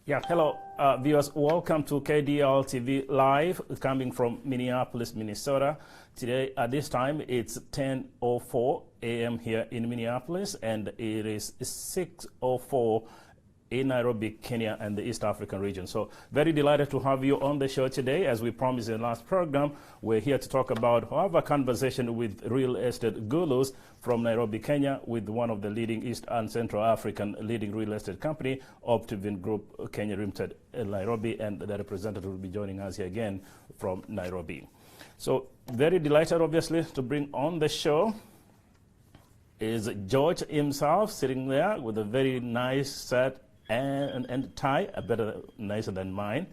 Yeah, hello, viewers. Welcome to KDRTV Live, coming from Minneapolis, Minnesota. Today, at this time, it's 10:04 a.m. here in Minneapolis, and it is 6:04 in Nairobi, Kenya, and the East African region. So very delighted to have you on the show today. As we promised in the last program, we're here to talk about, have a conversation with real estate gurus from Nairobi, Kenya, with one of the leading East and Central African leading real estate company, Optiven Group Kenya Limited in Nairobi, and the representative will be joining us here again from Nairobi. So very delighted, obviously, to bring on the show is George himself, sitting there with a very nice set and tie, a better, nicer than mine.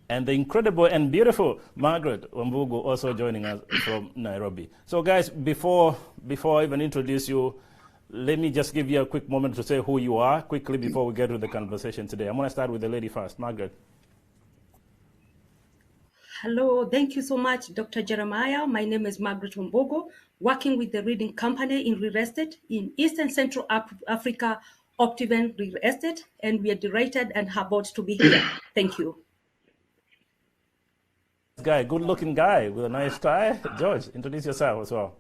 And the incredible and beautiful Margaret Wambugu also joining us from Nairobi. So guys, before I even introduce you, let me just give you a quick moment to say who you are quickly before we get to the conversation today. I'm going to start with the lady first. Margaret. Hello, thank you so much, Dr. Jeremiah. My name is Margaret Wambugu, working with the reading company in real estate in East and Central Africa, Optiven Real Estate, and we are delighted and humbled to be here. Thank you. Guy, good-looking guy with a nice tie. George, introduce yourself as well.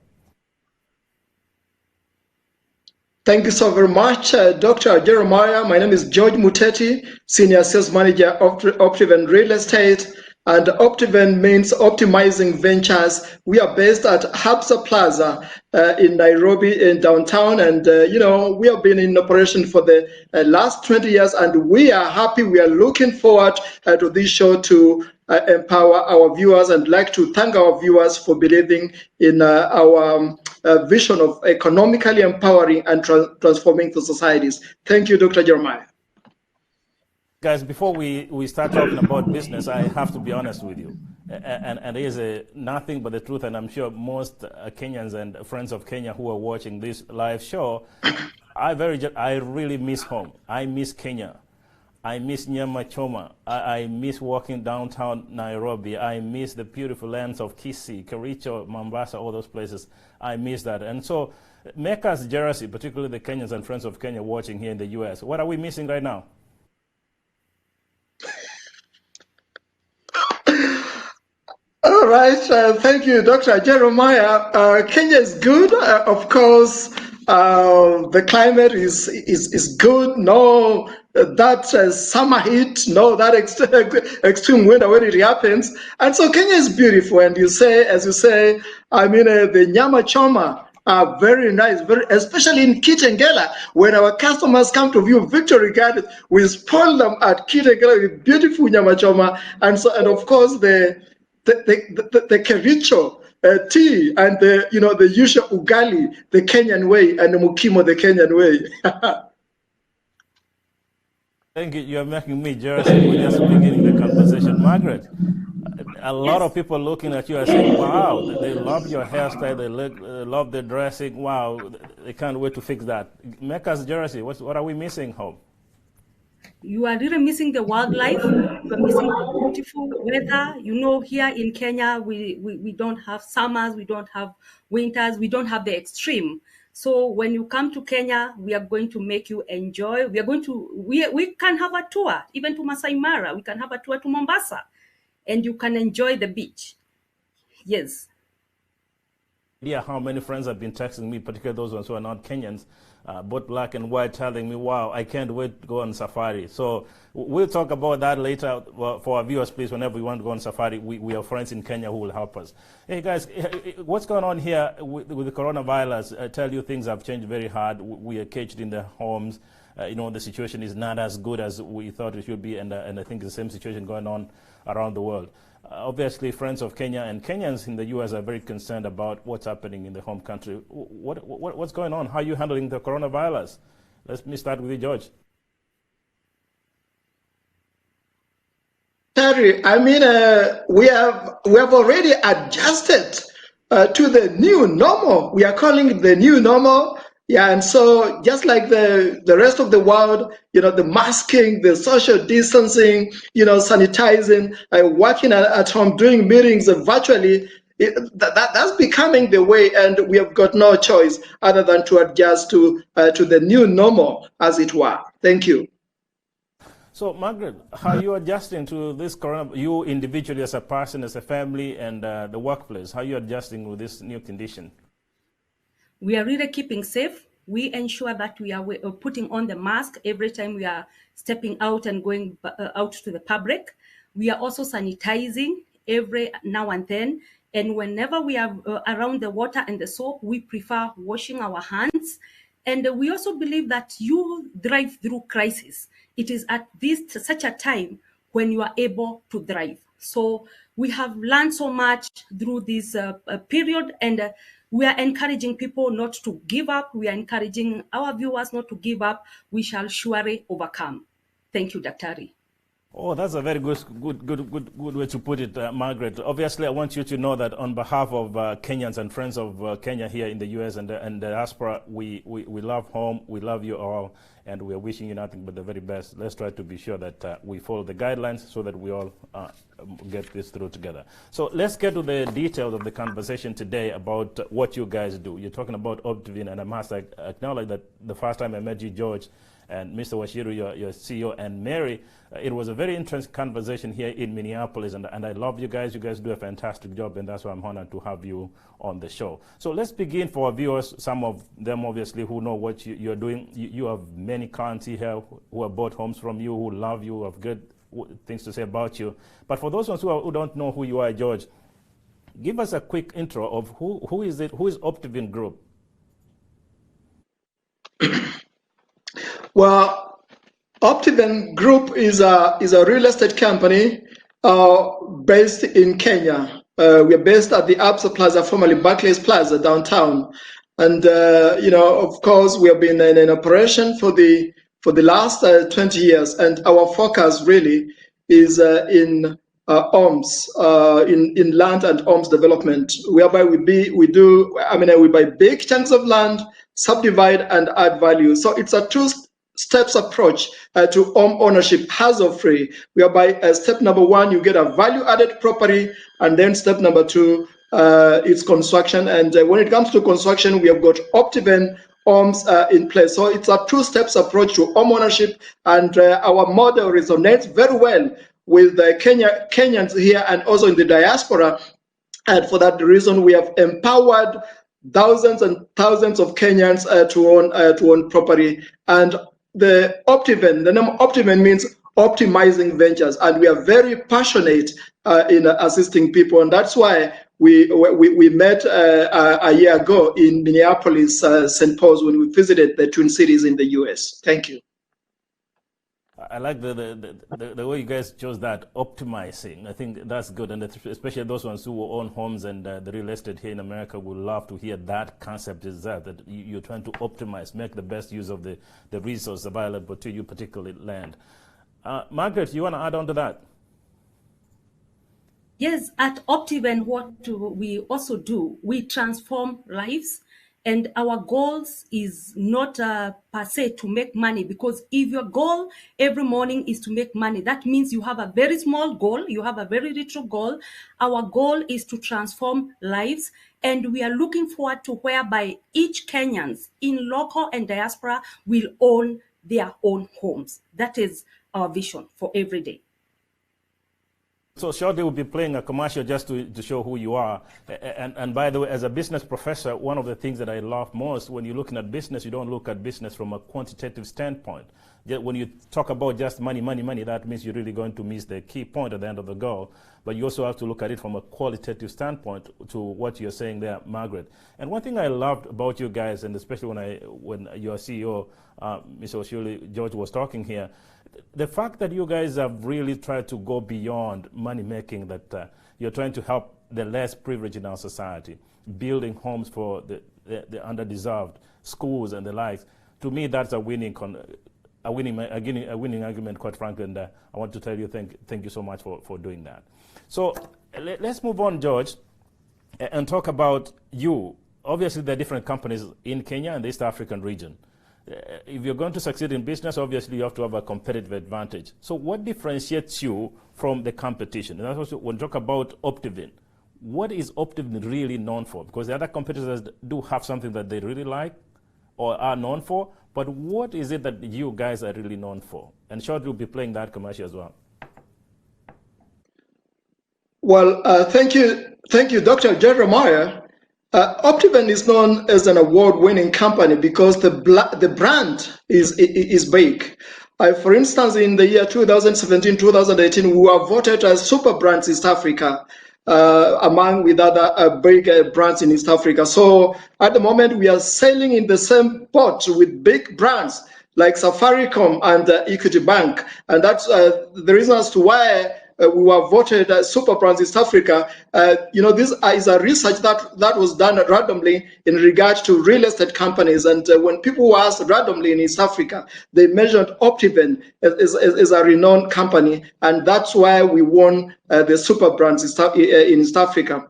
Thank you so very much, Dr. Jeremiah. My name is George Muteti, Senior Sales Manager of Optiven Real Estate. And Optiven means optimizing ventures. We are based at Habsa Plaza in Nairobi, in downtown. And, we have been in operation for the last 20 years, and we are happy. We are looking forward to this show to empower our viewers, and like to thank our viewers for believing in our vision of economically empowering and transforming the societies. Thank you, Dr. Jeremiah. Guys, before we start talking about business, I have to be honest with you. And it is nothing but the truth, and I'm sure most Kenyans and friends of Kenya who are watching this live show, I really miss home. I miss Kenya. I miss Nyama Choma. I miss walking downtown Nairobi. I miss the beautiful lands of Kisii, Kericho, Mombasa, all those places. I miss that. And so make us jealousy, particularly the Kenyans and friends of Kenya watching here in the U.S. What are we missing right now? All right, thank you, Dr. Jeremiah. Kenya is good, of course. The climate is good. No, that summer heat. No, that extreme winter when it happens. And so Kenya is beautiful. And as you say, the Nyama Choma are very nice, especially in Kitengela. When our customers come to view Victory Gardens, we spoil them at Kitengela with beautiful Nyama Choma. And of course the Kericho tea, and the usual ugali, the Kenyan way, and the mukimo, the Kenyan way. Thank you. You're making me jealous. We're just beginning the conversation. Margaret, a lot of people looking at you are saying, wow, they love your hairstyle, they love the dressing. Wow, they can't wait to fix that. Make us jealousy. What are we missing home? You are really missing the wildlife. You're missing the beautiful weather. Here in Kenya, we don't have summers, we don't have winters, we don't have the extreme. So when you come to Kenya, we are going to make you enjoy. We can have a tour, even to Masai Mara. We can have a tour to Mombasa, and you can enjoy the beach. Yes. Yeah, how many friends have been texting me, particularly those ones who are not Kenyans, both black and white, telling me, wow, I can't wait to go on safari. So we'll talk about that later. For our viewers, please, whenever we want to go on safari, we have friends in Kenya who will help us. Hey, guys, what's going on here with the coronavirus? I tell you, things have changed very hard. We are caged in the homes. The situation is not as good as we thought it should be, and I think the same situation going on around the world. Obviously, friends of Kenya and Kenyans in the U.S. are very concerned about what's happening in the home country. What's going on? How are you handling the coronavirus? Let me start with you, George. Terry, we have already adjusted to the new normal. We are calling it the new normal. Yeah, and so just like the rest of the world, the masking, the social distancing, sanitizing, working at home, doing meetings virtually, that's becoming the way, and we have got no choice other than to adjust to the new normal, as it were. Thank you. So, Margaret, how are you adjusting to this corona? You individually, as a person, as a family, and the workplace, how are you adjusting with this new condition? We are really keeping safe. We ensure that we are putting on the mask every time we are stepping out and going out to the public. We are also sanitizing every now and then. And whenever we are around the water and the soap, we prefer washing our hands. And we also believe that you drive through crisis. It is at such a time when you are able to drive. So we have learned so much through this period, and we are encouraging people not to give up. We are encouraging our viewers not to give up. We shall surely overcome. Thank you, Daktari. Oh, that's a very good way to put it, Margaret. Obviously, I want you to know that on behalf of Kenyans and friends of Kenya here in the U.S. and the diaspora, we love home, we love you all, and we are wishing you nothing but the very best. Let's try to be sure that we follow the guidelines so that we all get this through together. So let's get to the details of the conversation today about what you guys do. You're talking about Optiven, and I must acknowledge that the first time I met you, George, and Mr. Washiru, your CEO, and Mary, it was a very interesting conversation here in Minneapolis, and I love you guys. You guys do a fantastic job, and that's why I'm honored to have you on the show. So let's begin for our viewers, some of them obviously who know what you're doing. You have many clients here who have bought homes from you, who love you, who have good things to say about you. But for those ones who don't know who you are, George, give us a quick intro of who is it, who is Optiven Group? Well, Optiven Group is a real estate company based in Kenya. We are based at the Absa Plaza, formerly Barclays Plaza, downtown. And of course, we have been in operation for the last 20 years, and our focus really is in homes, in land and homes development, whereby we buy big chunks of land, subdivide and add value. So it's a two-steps approach to home ownership, hassle-free, whereby step number one, you get a value-added property, and then step number two, it's construction. And when it comes to construction, we have got Optiven homes in place. So it's a two-steps approach to home ownership, and our model resonates very well with the Kenyans here and also in the diaspora. And for that reason, we have empowered thousands and thousands of Kenyans to own property. And the name Optiven means optimizing ventures, and we are very passionate in assisting people, and that's why we met a year ago in Minneapolis, St. Paul's, when we visited the Twin Cities in the U.S. Thank you. I like the way you guys chose that, optimizing. I think that's good, and especially those ones who own homes and the real estate here in America would love to hear that concept is that you're trying to optimize, make the best use of the resource available to you, particularly land. Margaret, you want to add on to that? Yes, at Optiven, what we also do, we transform lives. And our goals is not per se to make money, because if your goal every morning is to make money, that means you have a very small goal, you have a very little goal. Our goal is to transform lives, and we are looking forward to whereby each Kenyans in local and diaspora will own their own homes. That is our vision for every day. So shortly we'll be playing a commercial just to show who you are. And by the way, as a business professor, one of the things that I love most, when you're looking at business, you don't look at business from a quantitative standpoint. When you talk about just money, that means you're really going to miss the key point at the end of the goal. But you also have to look at it from a qualitative standpoint to what you're saying there, Margaret. And one thing I loved about you guys, and especially when your CEO, Mr. Oshuli, George, was talking here, the fact that you guys have really tried to go beyond money making, that you're trying to help the less privileged in our society, building homes for the underdeserved, schools and the likes. To me, that's a winning argument, quite frankly. And I want to tell you thank you so much for doing that. So let's move on, George, and talk about you. Obviously, there are different companies in Kenya and the East African region. If you're going to succeed in business, obviously you have to have a competitive advantage. So what differentiates you from the competition? And also, when we talk about Optiven, what is Optiven really known for? Because the other competitors do have something that they really like, or are known for, but what is it that you guys are really known for? And Short will be playing that commercial as well. Well, thank you, Dr. Jeremiah. Optiven is known as an award-winning company because the brand is big. For instance, in the year 2017-2018, we were voted as Super Brands East Africa, with other big brands in East Africa. So at the moment, we are sailing in the same boat with big brands like Safaricom and Equity Bank, and that's the reason as to why we were voted as Super Brands East Africa. This is a research that was done randomly in regard to real estate companies. And when people were asked randomly in East Africa, they mentioned Optiven as a renowned company. And that's why we won the Super Brands in East Africa.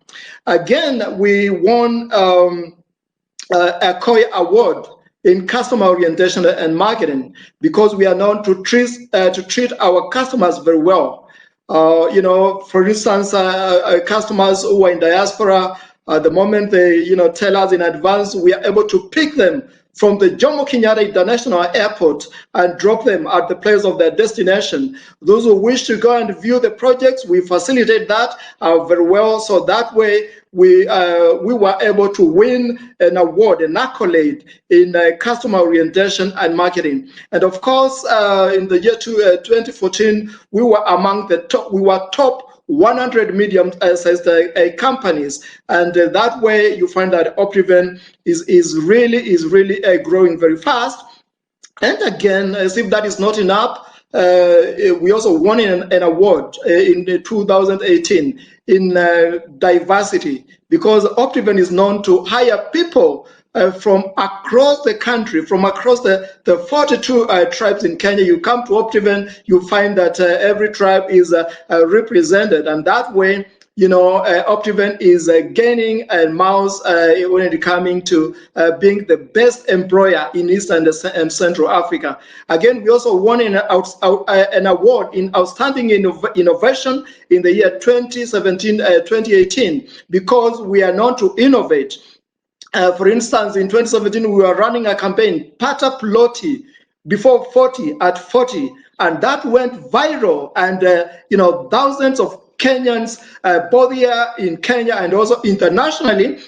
Again, we won a COI award in customer orientation and marketing because we are known to treat our customers very well. For instance, customers who are in diaspora, the moment they, tell us in advance, we are able to pick them from the Jomo Kenyatta International Airport and drop them at the place of their destination. Those who wish to go and view the projects, we facilitate that very well. So that way, we were able to win an award, an accolade in customer orientation and marketing. And of course, in the year 2014, we were among the top. We were top 100 medium-sized companies, and that way you find that Optiven is really growing very fast. And again, as if that is not enough, we also won an award in 2018 in diversity, because Optiven is known to hire people from across the country, from across the 42 tribes in Kenya. You come to Optiven, you find that every tribe is represented, and that way, Optiven is gaining a mouse when it coming to being the best employer in East and Central Africa. Again, we also won an award in Outstanding Innovation in the year 2017-2018 because we are known to innovate. For instance, in 2017, we were running a campaign, Pata Ploti, before 40 at 40, and that went viral, and thousands of Kenyans, both here in Kenya and also internationally,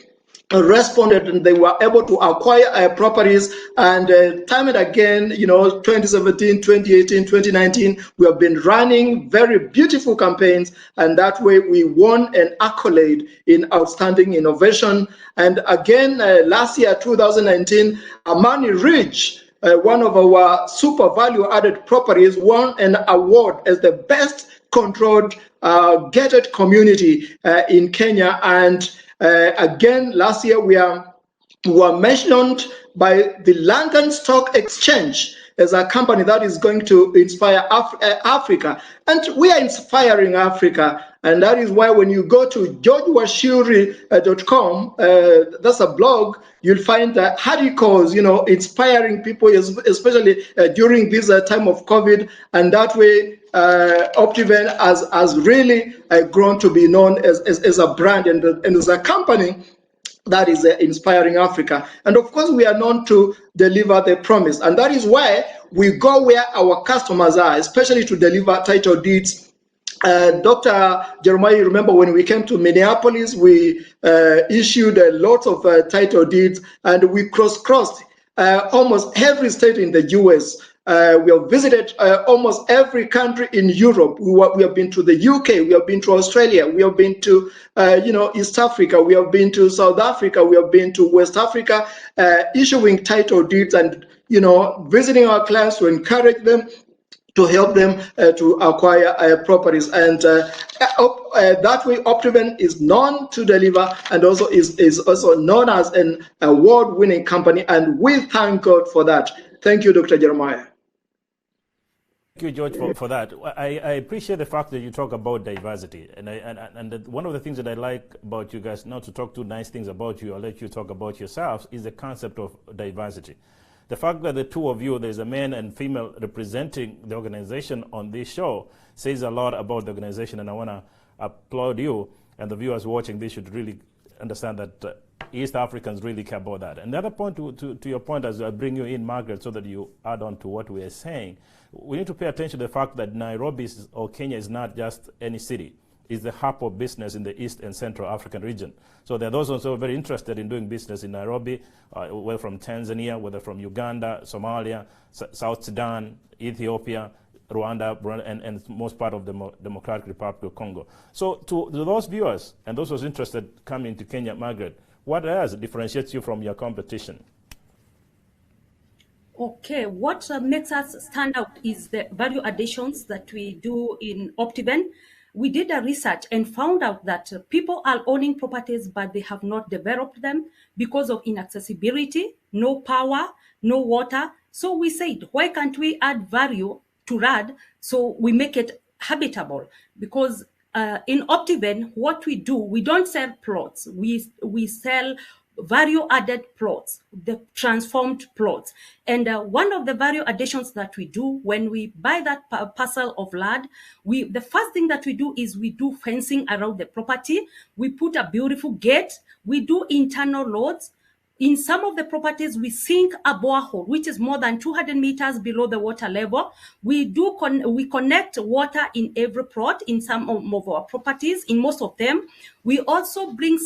responded, and they were able to acquire properties. And time and again, 2017, 2018, 2019, we have been running very beautiful campaigns, and that way we won an accolade in Outstanding Innovation. And again, last year, 2019, Amani Ridge, one of our super value-added properties, won an award as the best controlled gated community in Kenya. And again, last year we were mentioned by the London Stock Exchange as a company that is going to inspire Africa. And we are inspiring Africa. And that is why when you go to georgewashuri.com, that's a blog, you'll find articles, inspiring people, especially during this time of COVID. And that way, Optiven has really grown to be known as a brand and as a company that is inspiring Africa. And of course, we are known to deliver the promise. And that is why we go where our customers are, especially to deliver title deeds. Dr. Jeremiah, you remember when we came to Minneapolis, we issued a lot of title deeds, and we crossed almost every state in the US. We have visited almost every country in Europe. We have been to the UK, we have been to Australia, we have been to East Africa, we have been to South Africa, we have been to West Africa, issuing title deeds and visiting our clients to encourage them, to help them to acquire properties. And that way, Optiven is known to deliver, and also is also known as an award-winning company, and we thank God for that. Thank you, Dr. Jeremiah. Thank you, George, for that. I appreciate the fact that you talk about diversity, and one of the things that I like about you guys, not to talk too nice things about you, I'll let you talk about yourselves, is the concept of diversity. The fact that the two of you, there's a man and female representing the organization on this show, says a lot about the organization, and I want to applaud you, and the viewers watching this should really understand that East Africans really care about that. And the other point, to your point, as I bring you in, Margaret, so that you add on to what we are saying, we need to pay attention to the fact that Nairobi or Kenya is not just any city. It's the hub of business in the East and Central African region. So there are those also very interested in doing business in Nairobi, whether from Tanzania, whether from Uganda, Somalia, South Sudan, Ethiopia, Rwanda, and most part of the Democratic Republic of Congo. So to those viewers and those who are interested coming to Kenya, Margaret, what else differentiates you from your competition? Okay, what makes us stand out is the value additions that we do in Optiven. We did a research and found out that people are owning properties, but they have not developed them because of inaccessibility, no power, no water. So we said, why can't we add value to RAD so we make it habitable? Because in Optiven, what we do, we don't sell plots. We sell value-added plots, the transformed plots. And one of the value additions that we do when we buy that parcel of land, the first thing that we do is we do fencing around the property. We put a beautiful gate. We do internal roads. In some of the properties, we sink a borehole, which is more than 200 meters below the water level. We connect water in every plot in some of our properties, in most of them. We also bring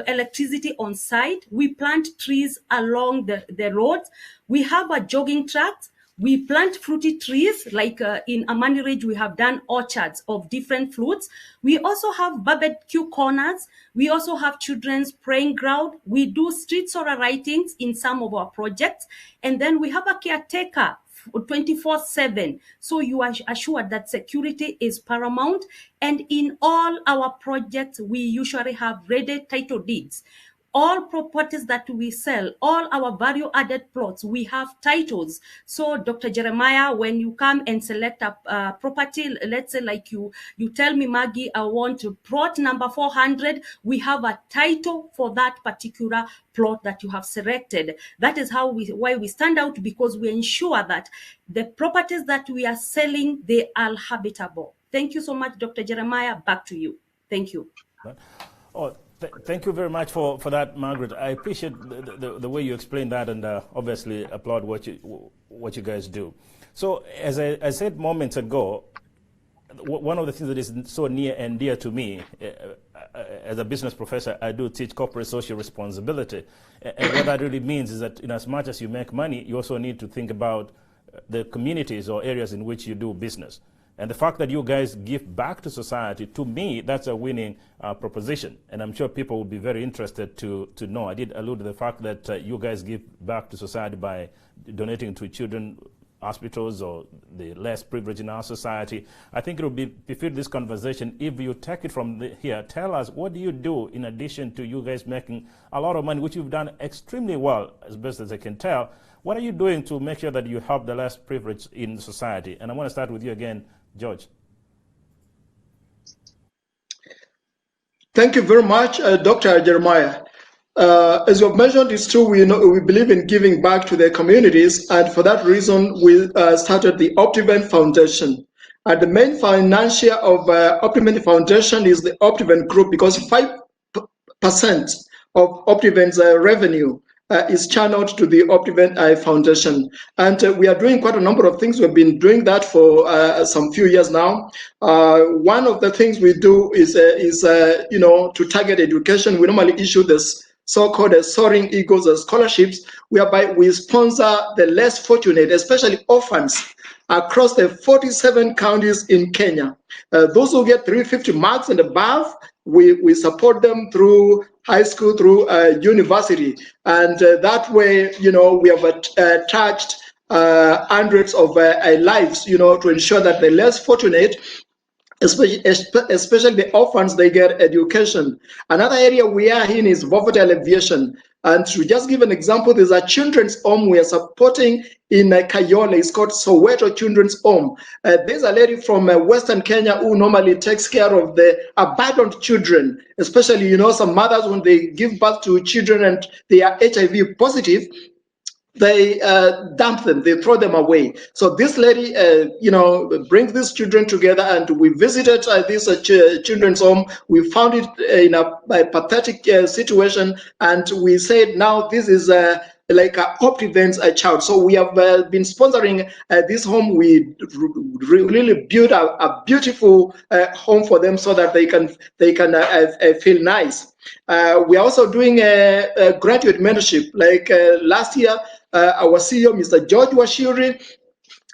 electricity on site. We plant trees along the roads. We have a jogging track. We plant fruity trees, like in Amani Ridge, we have done orchards of different fruits. We also have barbecue corners. We also have children's playing ground. We do street solar writings in some of our projects. And then we have a caretaker 24/7. So you are assured that security is paramount. And in all our projects, we usually have ready title deeds. All properties that we sell, all our value-added plots, we have titles. So, Dr. Jeremiah, when you come and select a property, let's say like you tell me, Maggie, I want plot number 400, we have a title for that particular plot that you have selected. That is why we stand out, because we ensure that the properties that we are selling, they are habitable. Thank you so much, Dr. Jeremiah. Back to you. Thank you. Thank you very much for that, Margaret. I appreciate the way you explained that, and obviously applaud what you guys do. So, as I said moments ago, one of the things that is so near and dear to me, as a business professor, I do teach corporate social responsibility. And what that really means is that in as much as you make money, you also need to think about the communities or areas in which you do business. And the fact that you guys give back to society, to me, that's a winning proposition. And I'm sure people will be very interested to know. I did allude to the fact that you guys give back to society by donating to children hospitals or the less privileged in our society. I think it will be befit this conversation if you take it from here. Tell us, what do you do in addition to you guys making a lot of money, which you've done extremely well, as best as I can tell. What are you doing to make sure that you help the less privileged in society? And I want to start with you again, George. Thank you very much, Dr. Jeremiah. As you have mentioned, it's true, we believe in giving back to the communities, and for that reason, we started the Optiven Foundation. And the main financier of Optiven Foundation is the Optiven Group, because 5% of Optiven's revenue is channeled to the Optiven Foundation. And we are doing quite a number of things. We've been doing that for some few years now. One of the things we do is to target education. We normally issue this so-called Soaring Eagles scholarships, whereby we sponsor the less fortunate, especially orphans, across the 47 counties in Kenya. Those who get 350 marks and above, we support them through high school, through university. And that way, we have touched hundreds of lives, to ensure that the less fortunate, especially the orphans, they get education. Another area we are in is poverty alleviation. And to just give an example, there's a children's home we are supporting in Kayole. It's called Soweto Children's Home. There's a lady from Western Kenya who normally takes care of the abandoned children, especially, some mothers, when they give birth to children and they are HIV positive, they dump them, they throw them away. So this lady, brings these children together, and we visited this children's home. We found it in a pathetic situation, and we said, now this is like Optiven's child. So we have been sponsoring this home. We really built a beautiful home for them so that they can feel nice. We are also doing a graduate mentorship. Like last year, our CEO, Mr. George Washiri,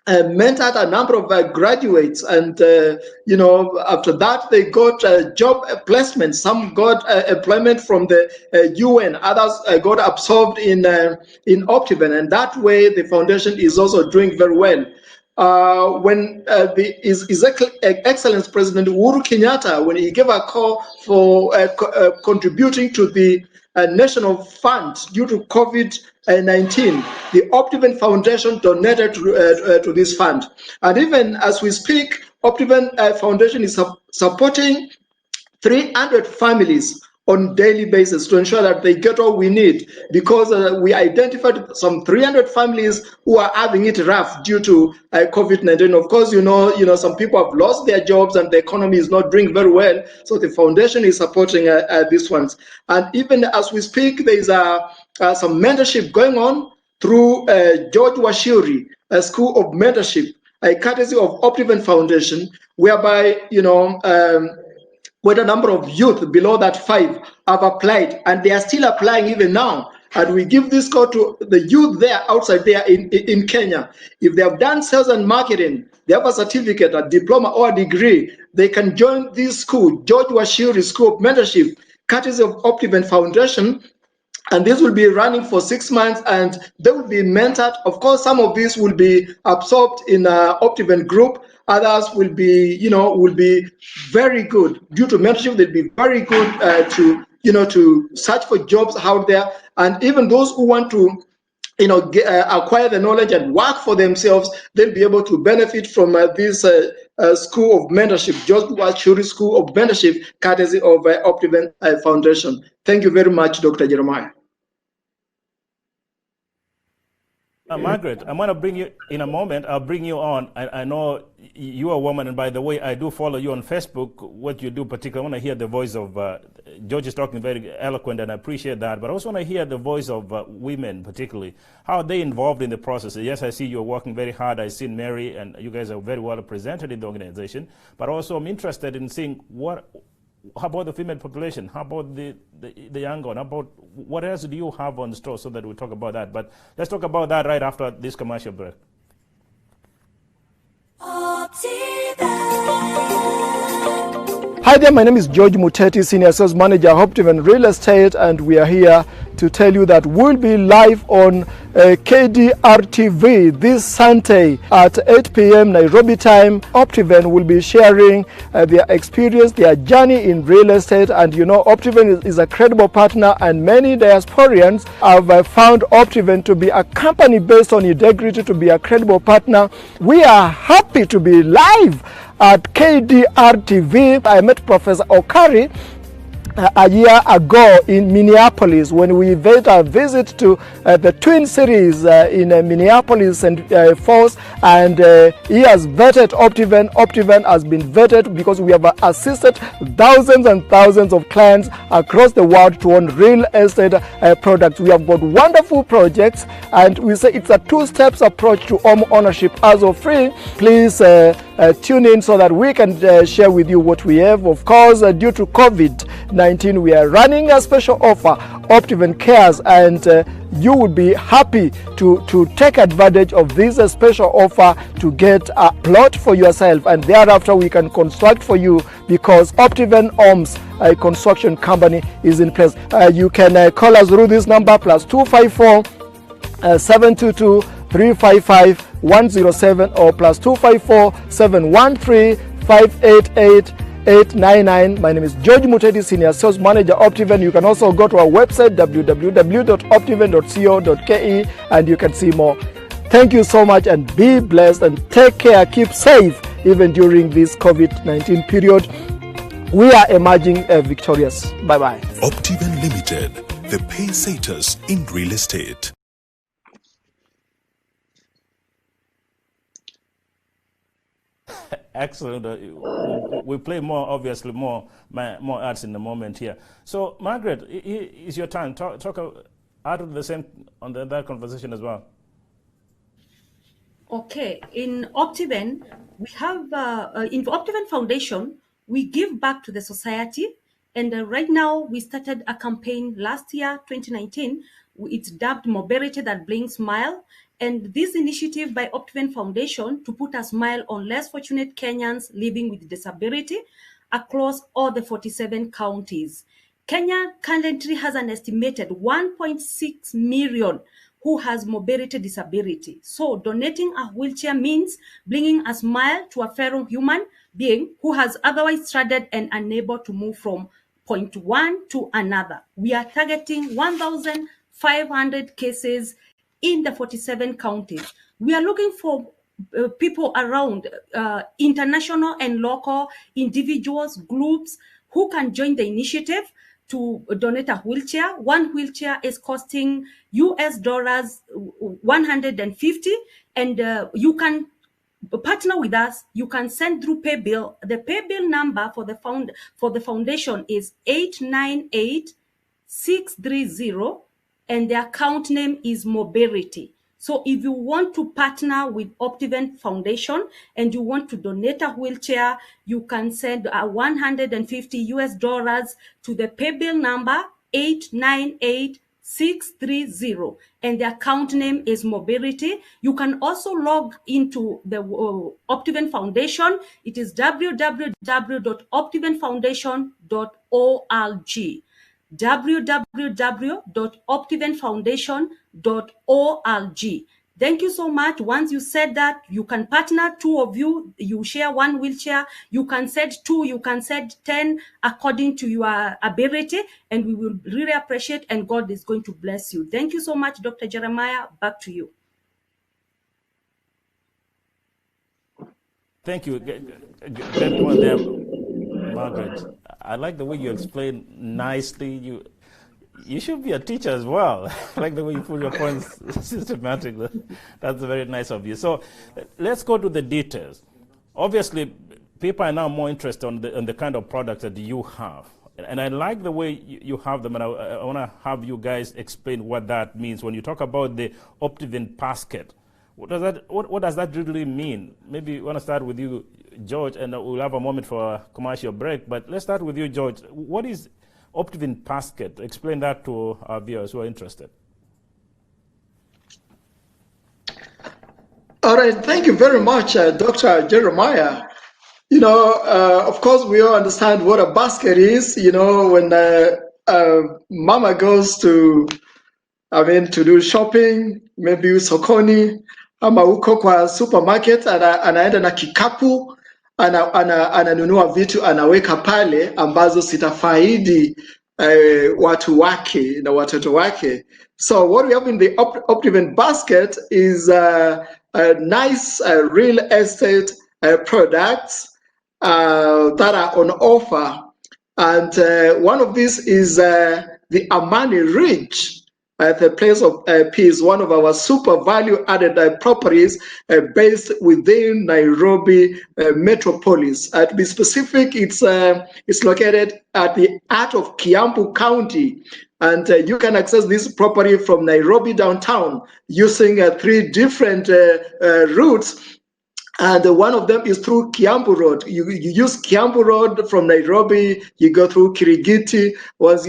mentored a number of graduates, and after that they got job placement. Some got employment from the UN, others got absorbed in Optiven, and that way the foundation is also doing very well. When His Excellence President Uhuru Kenyatta, when he gave a call for contributing to the national fund due to COVID-19, the Optiven Foundation donated to this fund. And even as we speak, Optiven Foundation is supporting 300 families on daily basis to ensure that they get all we need, because we identified some 300 families who are having it rough due to COVID-19. Of course, some people have lost their jobs and the economy is not doing very well. So the foundation is supporting these ones. And even as we speak, there is some mentorship going on through George Washiri, a school of mentorship, courtesy of Optiven Foundation, whereby quite a number of youth below that 5 have applied, and they are still applying even now. And we give this call to the youth there, outside there in Kenya. If they have done sales and marketing, they have a certificate, a diploma, or a degree, they can join this school, George Washiri School of Mentorship, courtesy of Optiven Foundation. And this will be running for 6 months, and they will be mentored. Of course, some of these will be absorbed in Optiven group. Others will be very good due to mentorship. They'll be very good to search for jobs out there, and even those who want to acquire the knowledge and work for themselves, they'll be able to benefit from this school of mentorship, George Washiri School of Mentorship, courtesy of Optiven Foundation. Thank you very much, Dr. Jeremiah. Margaret, I'm going to bring you in a moment. I'll bring you on. I know you're a woman, and by the way, I do follow you on Facebook. What you do particularly, I want to hear the voice of, George is talking very eloquent, and I appreciate that, but I also want to hear the voice of women particularly. How are they involved in the process? Yes, I see you're working very hard. I've seen Mary, and you guys are very well represented in the organization, but also I'm interested in seeing how about the female population? How about the young one? How about what else do you have on store, so that we talk about that? But let's talk about that right after this commercial break. Hi there, my name is George Muteti, Senior Sales Manager, Optiven Real Estate, and we are here to tell you that we'll be live on KDRTV this Sunday at 8 p.m. Nairobi time. Optiven will be sharing their experience, their journey in real estate, and Optiven is a credible partner, and many diasporians have found Optiven to be a company based on integrity, to be a credible partner. We are happy to be live at KDRTV. I met Professor Okari a year ago in Minneapolis when we paid a visit to the Twin Cities in Minneapolis and Falls, and he has vetted Optiven. Optiven has been vetted because we have assisted thousands and thousands of clients across the world to own real estate products. We have got wonderful projects, and we say it's a two-step approach to home ownership. As of free, please tune in so that we can share with you what we have. Of course, due to COVID-19, we are running a special offer, Optiven Cares, and you would be happy to take advantage of this special offer to get a plot for yourself, and thereafter we can construct for you, because Optiven Homes, a construction company, is in place. You can call us through this number, +254 722 355 107 or +254 713 588 899. My name is George Muteti, Senior Sales Manager, Optiven. You can also go to our website, www.optiven.co.ke, and you can see more. Thank you so much, and be blessed, and take care, keep safe, even during this COVID-19 period. We are emerging victorious. Bye-bye. Optiven Limited, the pay-setters in real estate. Excellent. We play more, obviously, more ads in the moment here. So, Margaret, it's your turn. Talk out of the same on that conversation as well. Okay, in Optiven, we have in Optiven Foundation, we give back to the society, and right now we started a campaign last year, 2019. It's dubbed Mobility That Brings Smile, and this initiative by Optiven Foundation to put a smile on less fortunate Kenyans living with disability across all the 47 counties. Kenya currently has an estimated 1.6 million who has mobility disability. So donating a wheelchair means bringing a smile to a fellow human being who has otherwise stranded and unable to move from point one to another. We are targeting 1,500 cases in the 47 counties. We are looking for people around, international and local individuals, groups who can join the initiative to donate a wheelchair. One wheelchair is costing US dollars 150, and you can partner with us. You can send through pay bill. The pay bill number for the foundation is 898-630, and the account name is Mobility. So if you want to partner with Optiven Foundation and you want to donate a wheelchair, you can send 150 US dollars to the pay bill number 898-630, and the account name is Mobility. You can also log into the Optiven Foundation. It is www.optivenfoundation.org. www.optivenfoundation.org. Thank you so much. Once you said that, you can partner, two of you, you share one wheelchair, you can send 2, you can send 10 according to your ability, and we will really appreciate, and God is going to bless you. Thank you so much, Dr. Jeremiah. Back to you. Thank you. Great one there, Margaret. I like the way you explain nicely. You should be a teacher as well. I like the way you put your points systematically. That's very nice of you. So let's go to the details. Obviously, people are now more interested on the kind of products that you have. And I like the way you have them, and I want to have you guys explain what that means. When you talk about the Optiven basket, what does that really mean? Maybe we want to start with you, George, and we'll have a moment for a commercial break. But let's start with you, George. What is Optiven basket? Explain that to our viewers who are interested. All right, thank you very much, Dr. Jeremiah. Of course, we all understand what a basket is. When mama goes to do shopping, maybe sokoni, ama uko kwa supermarket, anaenda na kikapu, ananunua vitu, anaweka pale ambazo sitafaidi watu wake na watoto wake. So what we have in the Optiven basket is nice real estate products that are on offer. And one of these is the Amani Ridge, the place of peace, one of our super value-added properties based within Nairobi metropolis. To be specific, it's located at the heart of Kiambu County, and you can access this property from Nairobi downtown using 3 different routes. And one of them is through Kiambu Road. You use Kiambu Road from Nairobi, you go through Kirigiti.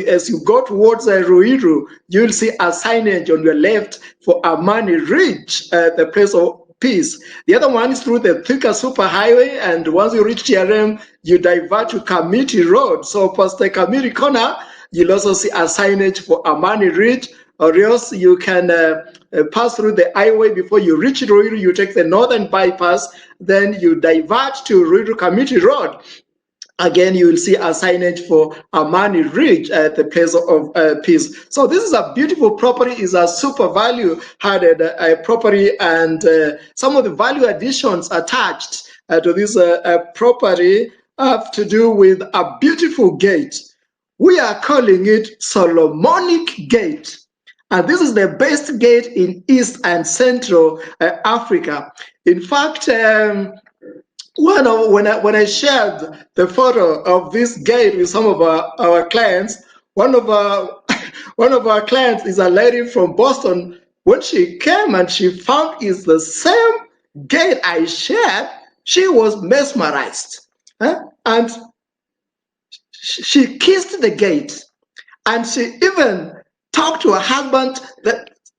As you go towards Ruiru, you'll see a signage on your left for Amani Ridge, the place of peace. The other one is through the Thika Superhighway, and once you reach TRM, you divert to Kamiti Road. So past the Kamiti corner, you'll also see a signage for Amani Ridge, or else you can pass through the highway before you reach Ruiru. You take the northern bypass, then you divert to Ruiru Kamiti Road. Again, you will see a signage for Amani Ridge at the place of peace. So this is a beautiful property, is a super value-added property, and some of the value additions attached to this property have to do with a beautiful gate. We are calling it Solomonic Gate. And this is the best gate in East and Central Africa. In fact, when I shared the photo of this gate with some of our clients, one of our one of our clients is a lady from Boston. When she came and she found it's the same gate I shared, she was mesmerized. And she kissed the gate, and she even talked to her husband,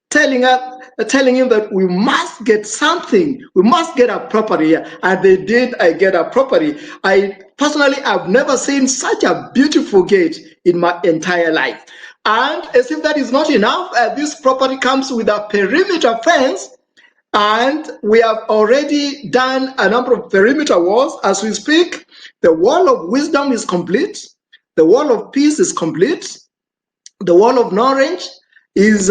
telling him that we must get something, we must get a property here. And they did. I get a property. I personally have never seen such a beautiful gate in my entire life. And as if that is not enough, this property comes with a perimeter fence, and we have already done a number of perimeter walls. As we speak, the wall of wisdom is complete, the wall of peace is complete, the wall of knowledge is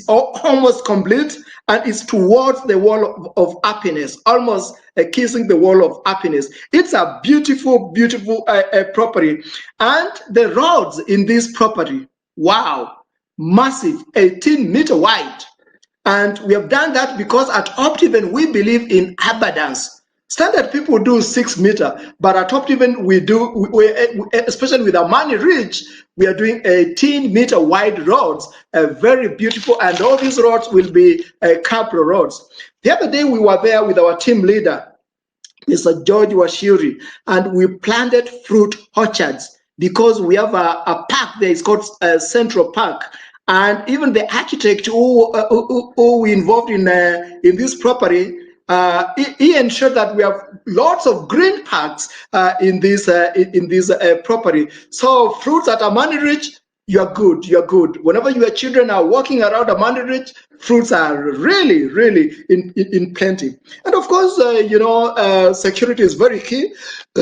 almost complete, and is towards the wall of happiness, almost kissing the wall of happiness. It's a beautiful, beautiful property. And the roads in this property, wow, massive, 18-meter wide. And we have done that because at Optiven, we believe in abundance. Standard people do 6 meter, but at Optiven, especially with Amani Ridge, we are doing 18-meter wide roads, very beautiful, and all these roads will be Capro roads. The other day, we were there with our team leader, Mr. George Washiri, and we planted fruit orchards because we have a park there. It's called Central Park. And even the architect who we involved in this property, he ensured that we have lots of green parks in this property. So fruits at Amani Ridge, you're good, you're good. Whenever your children are walking around Amani Ridge, fruits are really, really in plenty. And of course, security is very key.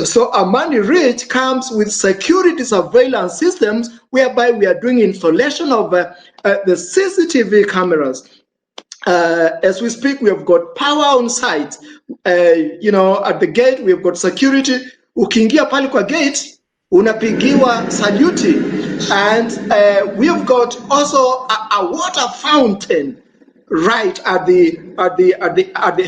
So Amani Ridge comes with security surveillance systems whereby we are doing installation of the CCTV cameras. As we speak, we have got power on site. At the gate, we have got security. Ukiingia pale kwa gate, unapigiwa saluti. And we have got also a water fountain right at the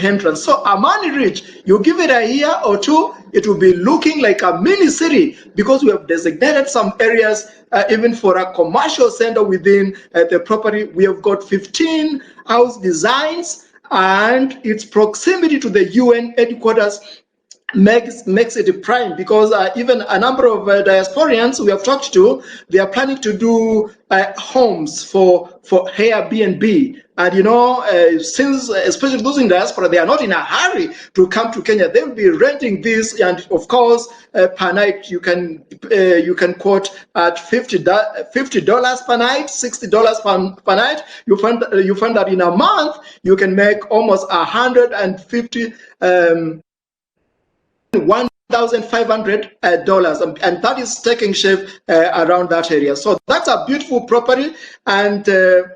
entrance. So Amani Ridge, you give it a year or two, it will be looking like a mini city, because we have designated some areas even for a commercial center within the property. We have got 15 house designs, and its proximity to the UN headquarters makes it prime, because even a number of diasporians we have talked to, they are planning to do homes for Airbnb. And since especially those in diaspora, they are not in a hurry to come to Kenya. They will be renting this, and of course, per night you can quote at $50 per night, $60 per night. You find that in a month you can make almost 150. $1,500, and that is taking shape around that area. So that's a beautiful property. And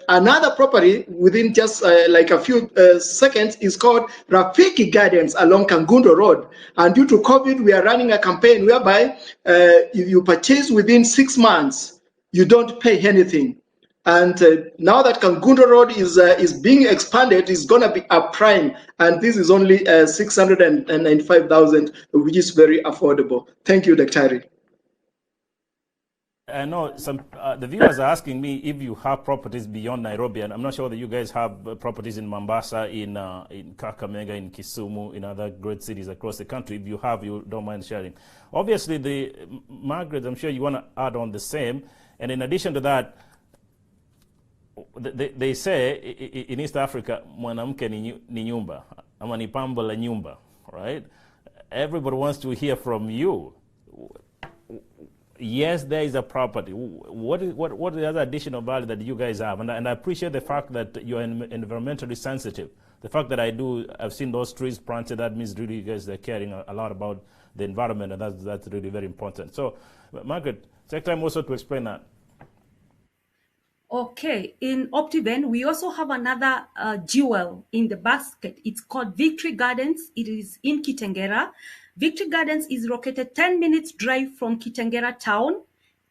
another property within just like a few seconds is called Rafiki Gardens along Kangundo Road. And due to COVID, we are running a campaign whereby if you purchase within 6 months, you don't pay anything. And now that Kangundo Road is being expanded, it's going to be a prime, and this is only 695,000, which is very affordable. Thank you, Dr. I know some the viewers are asking me if you have properties beyond Nairobi, and I'm not sure that you guys have properties in Mombasa, in Kakamega, in Kisumu, in other great cities across the country. If you have, you don't mind sharing. Obviously, Margaret, I'm sure you want to add on the same. And in addition to that, they say in East Africa, mwanamke ni nyumba, ama ni pambo la nyumba, right? Everybody wants to hear from you. Yes, there is a property. What is the other additional value that you guys have? And I appreciate the fact that you're environmentally sensitive. The fact that I've seen those trees planted, that means really you guys are caring a lot about the environment, and that's really very important. So, Margaret, take time also to explain that. Okay, in Optiven, we also have another jewel in the basket. It's called Victory Gardens. It is in Kitengera. Victory Gardens is located 10 minutes drive from Kitengera town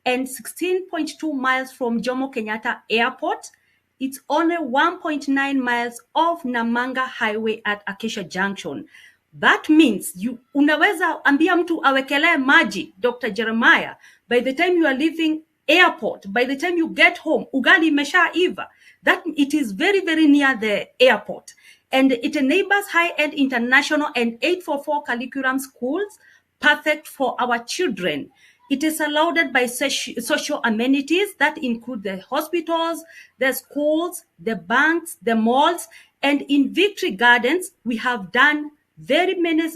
and 16.2 miles from Jomo Kenyatta Airport. It's only 1.9 miles off Namanga Highway at Acacia Junction. That means you unaweza ambia mtu awekelee maji, Dr. Jeremiah. By the time you are leaving airport, by the time you get home, ugali imeshaiva. That it is very, very near the airport. And it enables high-end international and 844 curriculum schools, perfect for our children. It is surrounded by social amenities that include the hospitals, the schools, the banks, the malls, and in Victory Gardens, we have done very many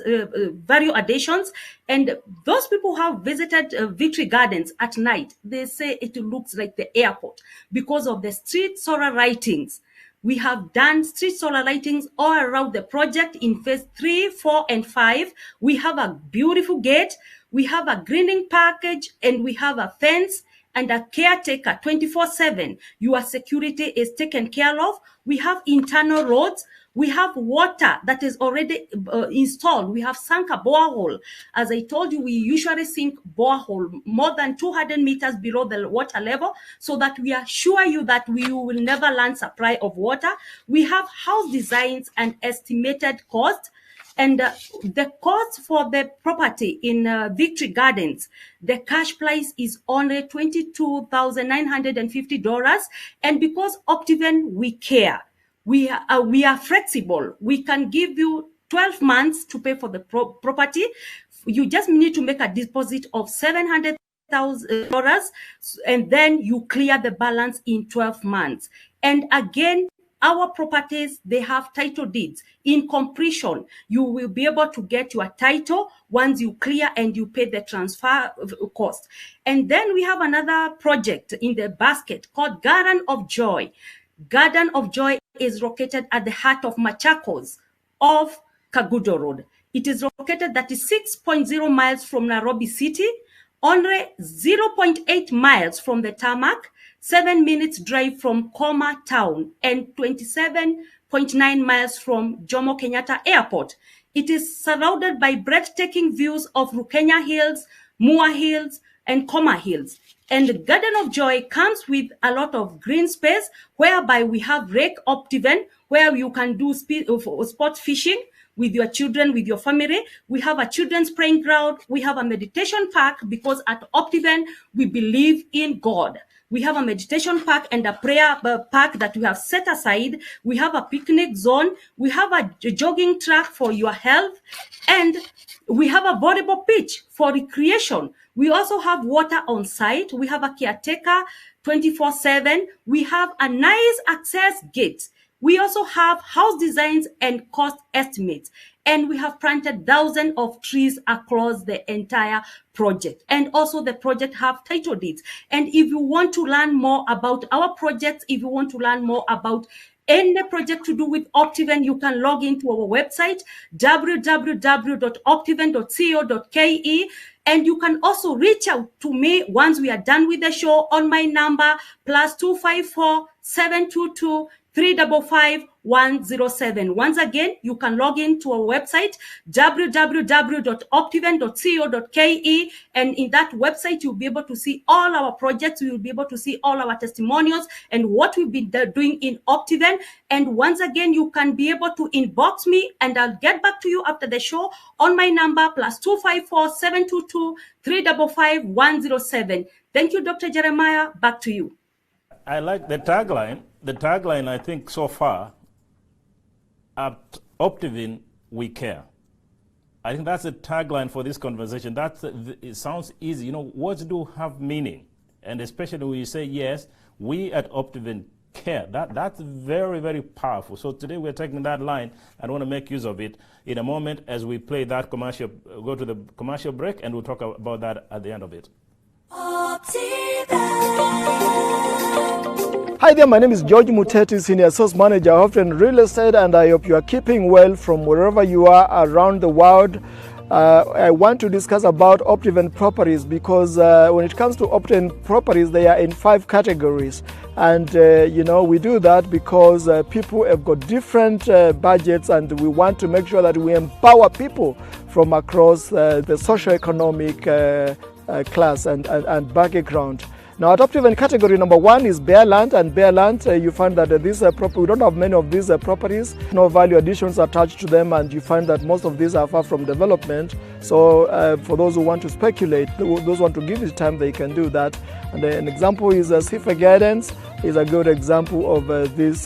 value additions, and those people who have visited Victory Gardens at night, they say it looks like the airport because of the street solar lightings. We have done street solar lightings all around the project in phase 3, 4, and 5. We have a beautiful gate, we have a greening package, and we have a fence and a caretaker 24/7. Your security is taken care of. We have internal roads. We have water that is already installed. We have sunk a borehole. As I told you, we usually sink borehole more than 200 meters below the water level so that we assure you that we will never run supply of water. We have house designs and estimated cost. And the cost for the property in Victory Gardens, the cash price is only $22,950. And because Optiven, we care. We are flexible. We can give you 12 months to pay for the property. You just need to make a deposit of $700,000, and then you clear the balance in 12 months. And again, our properties, they have title deeds. In completion, you will be able to get your title once you clear and you pay the transfer cost. And then we have another project in the basket called Garden of Joy. Garden of Joy is located at the heart of Machakos off Kagudo Road. It is located 36.0 miles from Nairobi City, only 0.8 miles from the tarmac, 7 minutes drive from Koma Town, and 27.9 miles from Jomo Kenyatta Airport. It is surrounded by breathtaking views of Rukenya Hills, Mua Hills, and Koma Hills. And the Garden of Joy comes with a lot of green space, whereby we have Lake Optiven, where you can do sport fishing with your children, with your family. We have a children's playing ground. We have a meditation park, because at Optiven, we believe in God. We have a meditation park and a prayer park that we have set aside. We have a picnic zone. We have a jogging track for your health. And we have a volleyball pitch for recreation. We also have water on site. We have a caretaker 24/7. We have a nice access gate. We also have house designs and cost estimates. And we have planted thousands of trees across the entire project. And also the project have title deeds. And if you want to learn more about our projects, if you want to learn more about any project to do with Optiven, you can log into our website, www.optiven.co.ke. And you can also reach out to me once we are done with the show on my number, +254 722 355-107. Once again, you can log in to our website, www.optiven.co.ke, and in that website, you'll be able to see all our projects. You'll be able to see all our testimonials and what we've been doing in Optiven. And once again, you can be able to inbox me, and I'll get back to you after the show on my number, +254 722 355-107. Thank you, Dr. Jeremiah. Back to you. I like the tagline. The tagline, I think, so far, at Optiven, we care. I think that's the tagline for this conversation. It sounds easy. You know, words do have meaning. And especially when you say, yes, we at Optiven care. That's very, very powerful. So today we're taking that line. I want to make use of it. In a moment, as we play that commercial, go to the commercial break, and we'll talk about that at the end of it. Hi there, my name is George Muteti, Senior Sales Manager of Optiven Real Estate, and I hope you are keeping well from wherever you are around the world. I want to discuss about Optiven properties, because when it comes to Optiven properties, they are in 5 categories. And, you know, we do that because people have got different budgets, and we want to make sure that we empower people from across the socio-economic class and background. Now at Optiven, category number 1 is bare land, and bare land you find that this we don't have many of these properties, no value additions attached to them, and you find that most of these are far from development. So for those who want to speculate, those who want to give it time, they can do that. And an example is Sifa Gardens is a good example of these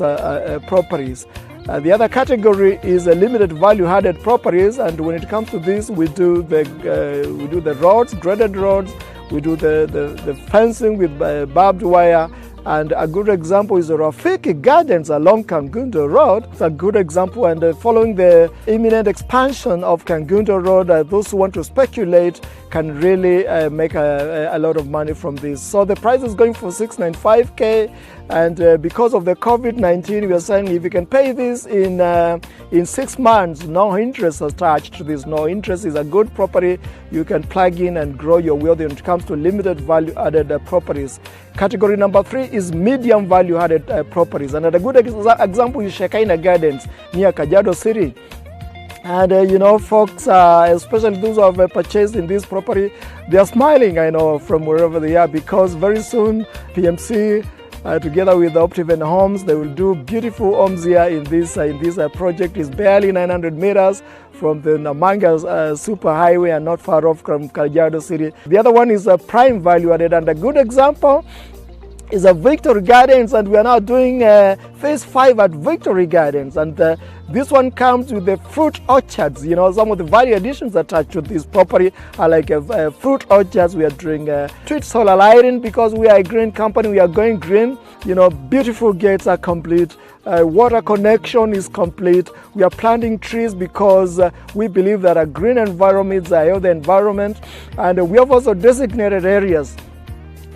properties. The other category is limited value added properties, and when it comes to this, we do the roads, graded roads, we do the fencing with barbed wire. And a good example is the Rafiki Gardens along Kangundo Road. It's a good example, and following the imminent expansion of Kangundo Road, those who want to speculate can really make a lot of money from this. So the price is going for 695K, and because of the COVID-19, we are saying if you can pay this in 6 months, no interest attached to this. No interest is a good property. You can plug in and grow your wealth when it comes to limited value added properties. Category number 3 is medium value added properties, and a good example is Shekaina Gardens near Kajiado City. And you know, folks, especially those who have purchased in this property, they are smiling, I know, from wherever they are, because very soon PMC together with the Optiven Homes, they will do beautiful homes here in this project. Is barely 900 meters from the Namanga super highway and not far off from Kajiado City. The other one is a prime value added, and a good example is a Victory Gardens, and we are now doing phase 5 at Victory Gardens, and this one comes with the fruit orchards. You know, some of the value additions attached to this property are like fruit orchards. We are doing street solar lighting because we are a green company. We are going green. You know, beautiful gates are complete. Water connection is complete. We are planting trees because we believe that a green environment is a healthy environment, and we have also designated areas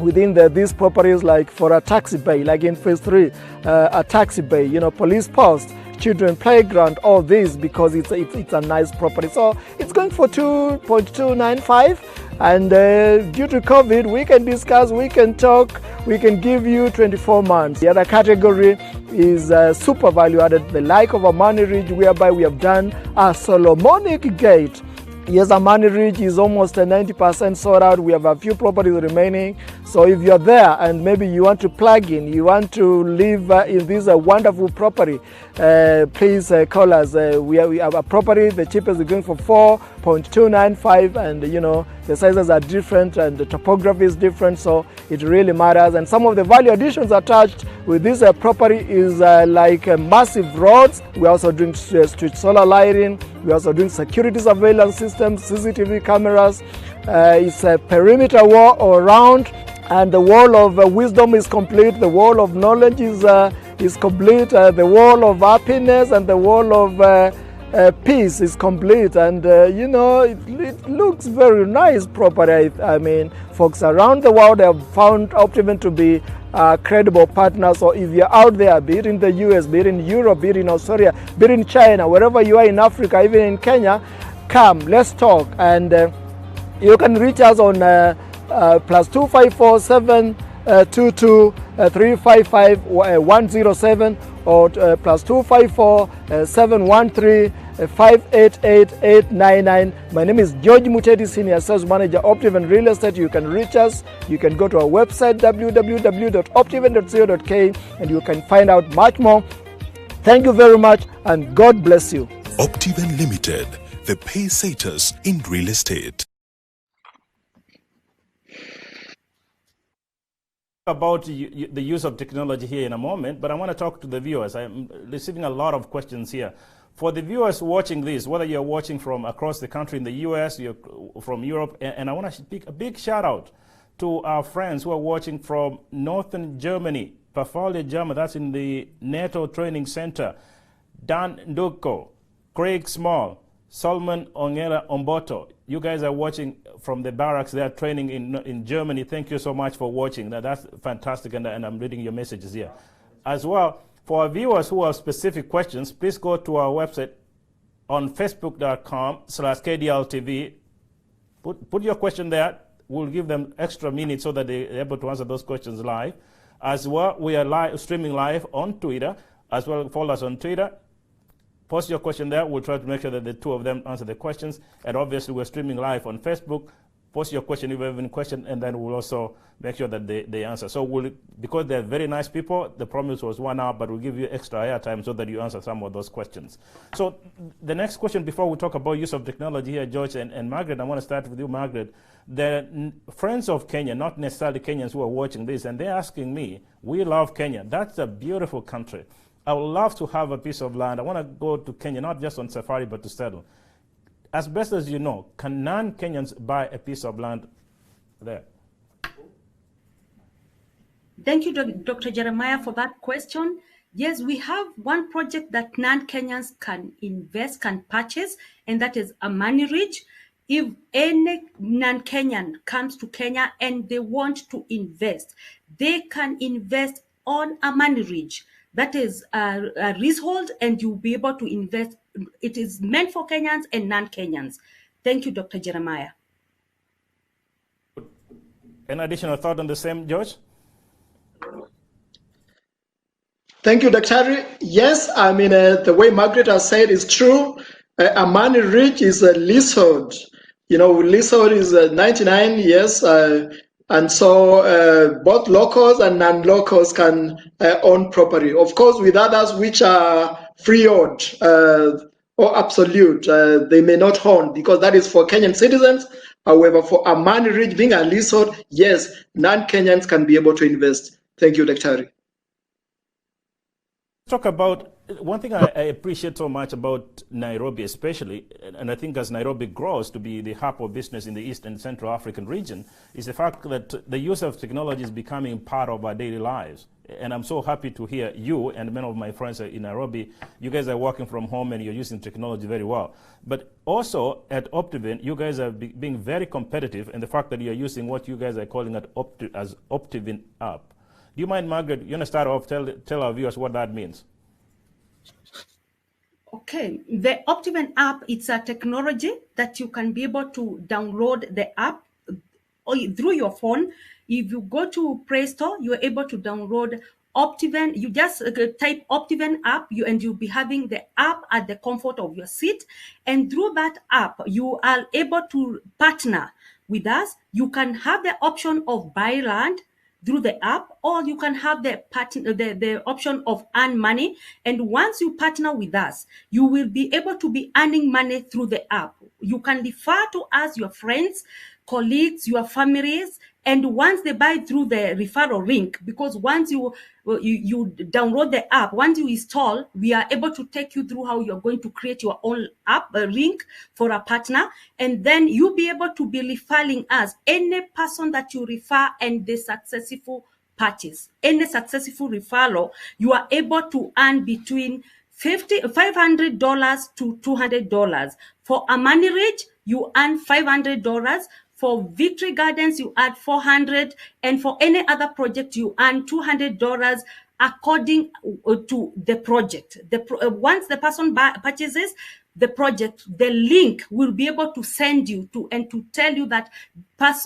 within these properties, like for a taxi bay, like in phase 3, a taxi bay, you know, police post, children playground, all this, because it's a nice property. So it's going for 2.295, and due to COVID, we can discuss, we can talk, we can give you 24 months. The other category is super value added, the like of a Money Ridge, whereby we have done a Solomonic gate. Yes, Amani Ridge is almost 90% sold out. We have a few properties remaining. So if you're there and maybe you want to plug in, you want to live in this wonderful property, please call us. We have a property, the cheapest is going for 4.295, and you know, the sizes are different and the topography is different, so it really matters. And some of the value additions attached with this property is like massive roads. We're also doing street solar lighting. We're also doing security surveillance systems, CCTV cameras. It's a perimeter wall all around, and the wall of wisdom is complete. The wall of knowledge is complete. The wall of happiness and the wall of peace is complete, and you know, it looks very nice property. I mean, folks around the world have found Optiven to be a credible partner. So if you're out there, be it in the US, be it in Europe, be it in Australia, be it in China, wherever you are in Africa, even in Kenya, come, let's talk. And you can reach us on +254 722 355 107 or +254 713 588 899. My name is George Muteti, Senior Sales Manager, Optiven Real Estate. You can reach us. You can go to our website, www.optiven.co.k, and you can find out much more. Thank you very much, and God bless you. Optiven Limited, the pacesetters in real estate. About the use of technology here in a moment, but I want to talk to the viewers. I'm receiving a lot of questions here. For the viewers watching this, whether you're watching from across the country in the US, you're from Europe, and I want to speak a big shout out to our friends who are watching from northern Germany, Pafalia, Germany, that's in the NATO Training Center, Dan Nduko, Craig Small, Solomon Ongela Omboto. You guys are watching from the barracks. They are training in Germany. Thank you so much for watching. That's fantastic, and I'm reading your messages here. As well, for our viewers who have specific questions, please go to our website on facebook.com/KDRTV. Put your question there. We'll give them extra minutes so that they're able to answer those questions live. As well, we are streaming live on Twitter. As well, follow us on Twitter. Post your question there. We'll try to make sure that the two of them answer the questions. And obviously, we're streaming live on Facebook, post your question if you have any question, and then we'll also make sure that they answer. So because they're very nice people, the promise was 1 hour, but we'll give you extra airtime so that you answer some of those questions. So the next question before we talk about use of technology here, George and Margaret, I want to start with you, Margaret. The friends of Kenya, not necessarily Kenyans who are watching this, and they're asking me, we love Kenya. That's a beautiful country. I would love to have a piece of land. I want to go to Kenya, not just on safari, but to settle. As best as you know, can non-Kenyans buy a piece of land there? Thank you, Dr. Jeremiah, for that question. Yes, we have one project that non-Kenyans can invest, can purchase, and that is Amani Ridge. If any non-Kenyan comes to Kenya and they want to invest, they can invest on Amani Ridge. That is a leasehold, and you'll be able to invest. It is meant for Kenyans and non-Kenyans. Thank you, Dr. Jeremiah. An additional thought on the same, George? Thank you, Dr. Yes, I mean, the way Margaret has said is true. Amani Ridge is a leasehold. You know, leasehold is 99 years, and so both locals and non-locals can own property. Of course, with others which are freehold or absolute, they may not own, because that is for Kenyan citizens. However, for Amani Ridge being a leasehold, yes, non-Kenyans can be able to invest. Thank you, Dr. Talk about one thing I appreciate so much about Nairobi, especially, and I think as Nairobi grows to be the hub of business in the East and Central African region, is the fact that the use of technology is becoming part of our daily lives. And I'm so happy to hear you and many of my friends in Nairobi, you guys are working from home and you're using technology very well. But also at Optiven, you guys are being very competitive, and the fact that you're using what you guys are calling as Optiven app. Do you mind, Margaret, you want to start off, tell our viewers what that means? Okay, the Optiven app, it's a technology that you can be able to download the app through your phone. If you go to Play Store, you're able to download Optiven. You just type Optiven app, and you'll be having the app at the comfort of your seat. And through that app, you are able to partner with us. You can have the option of buy land through the app, or you can have the option of earn money. And once you partner with us, you will be able to be earning money through the app. You can refer to us, your friends, colleagues, your families, and once they buy through the referral link, because once you download the app, once you install, we are able to take you through how you're going to create your own app link for a partner, and then you'll be able to be referring us any person that you refer and the successful purchase. Any successful referral, you are able to earn between $500 to $200. For Amani Ridge, you earn $500. For Victory Gardens, you add $400, and for any other project, you earn $200 according to the project. Once the person purchases the project, the link will be able to send you to and to tell you that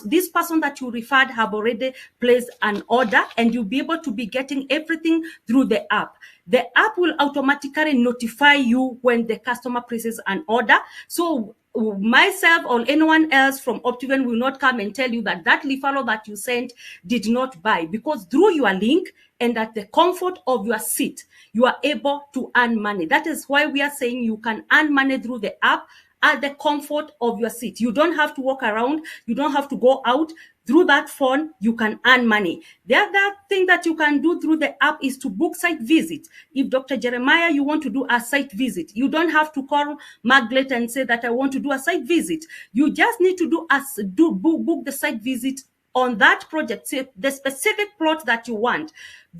this person that you referred have already placed an order, and you'll be able to be getting everything through the app. The app will automatically notify you when the customer places an order. So myself or anyone else from Optiven will not come and tell you that referral that you sent did not buy, because through your link and at the comfort of your seat, you are able to earn money. That is why we are saying you can earn money through the app at the comfort of your seat. You don't have to walk around. You don't have to go out. Through that phone, you can earn money. The other thing that you can do through the app is to book site visit. If Dr. Jeremiah, you want to do a site visit, you don't have to call Margaret and say that I want to do a site visit. You just need to book the site visit on that project, say the specific plot that you want,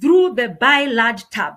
through the Buy Land tab.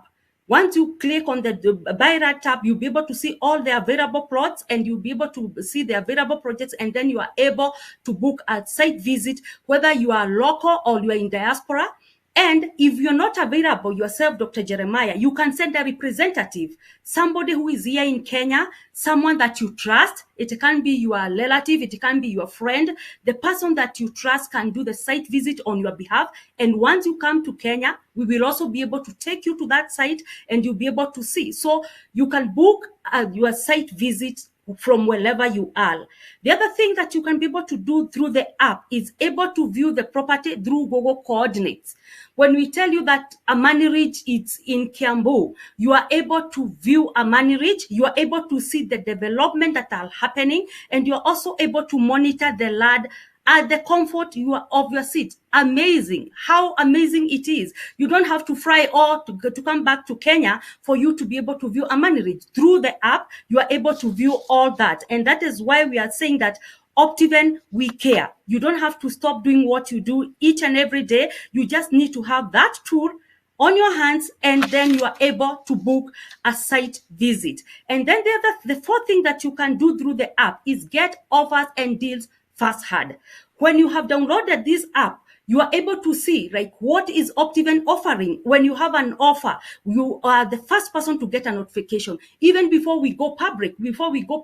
Once you click on the Buy Land tab, you'll be able to see all the available plots, and you'll be able to see the available projects, and then you are able to book a site visit, whether you are local or you are in diaspora. And if you're not available yourself, Dr. Jeremiah, you can send a representative, somebody who is here in Kenya, someone that you trust. It can be your relative, it can be your friend. The person that you trust can do the site visit on your behalf. And once you come to Kenya, we will also be able to take you to that site, and you'll be able to see. So you can book your site visit from wherever you are. The other thing that you can be able to do through the app is able to view the property through Google Coordinates. When we tell you that Amani Ridge is in Kiambu, you are able to view Amani Ridge, you are able to see the development that are happening, and you are also able to monitor the land at the comfort of your seat. Amazing. How amazing it is. You don't have to fly or to come back to Kenya for you to be able to view Amani Ridge. Through the app, you are able to view all that. And that is why we are saying that Optiven, we care. You don't have to stop doing what you do each and every day. You just need to have that tool on your hands, and then you are able to book a site visit. And then the fourth thing that you can do through the app is get offers and deals fast had. When you have downloaded this app, you are able to see like what is Optiven offering. When you have an offer, you are the first person to get a notification. Even before we go public, before we go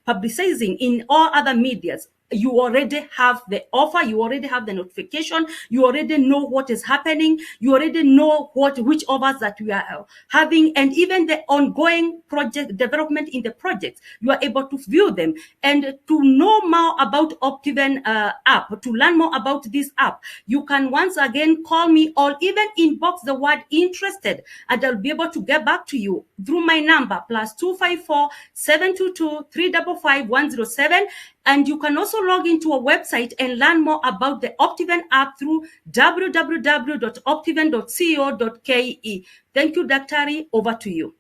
publicizing in all other medias, you already have the offer, you already have the notification, you already know what is happening, you already know which offers that we are having, and even the ongoing project development in the projects, you are able to view them. And to know more about Optiven app, to learn more about this app, you can once again call me or even inbox the word interested, and I'll be able to get back to you through my number +254 722 355 107. And you can also log into a website and learn more about the Optiven app through www.optiven.co.ke. Thank you, Daktari. Over to you.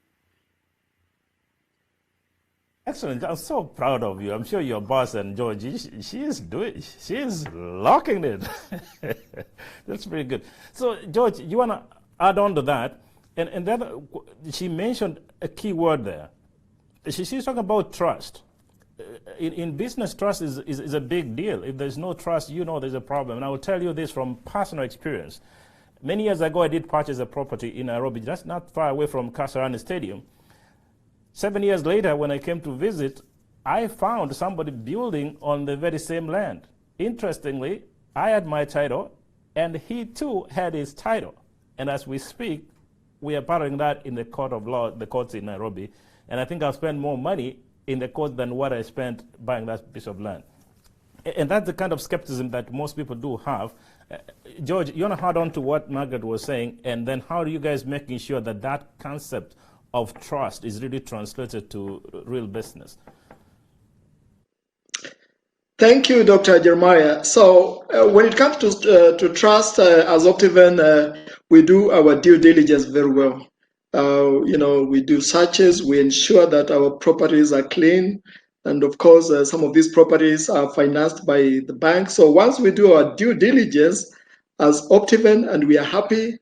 Excellent. I'm so proud of you. I'm sure your boss and Georgie, she's locking it. That's pretty good. So, George, you want to add on to that? And then she mentioned a key word there. She's talking about trust. In business, trust is a big deal. If there's no trust, you know there's a problem. And I will tell you this from personal experience. Many years ago, I did purchase a property in Nairobi, just not far away from Kasarani Stadium. 7 years later, when I came to visit, I found somebody building on the very same land. Interestingly, I had my title, and he too had his title. And as we speak, we are pardoning that in the court of law, the courts in Nairobi. And I think I'll spend more money in the court than what I spent buying that piece of land. And that's the kind of skepticism that most people do have. George, you want to add on to what Margaret was saying, and then how are you guys making sure that that concept of trust is really translated to real business? Thank you, Dr. Jeremiah. So when it comes to trust, as Optiven, we do our due diligence very well. We do searches, we ensure that our properties are clean. And of course, some of these properties are financed by the bank. So once we do our due diligence as Optiven and we are happy,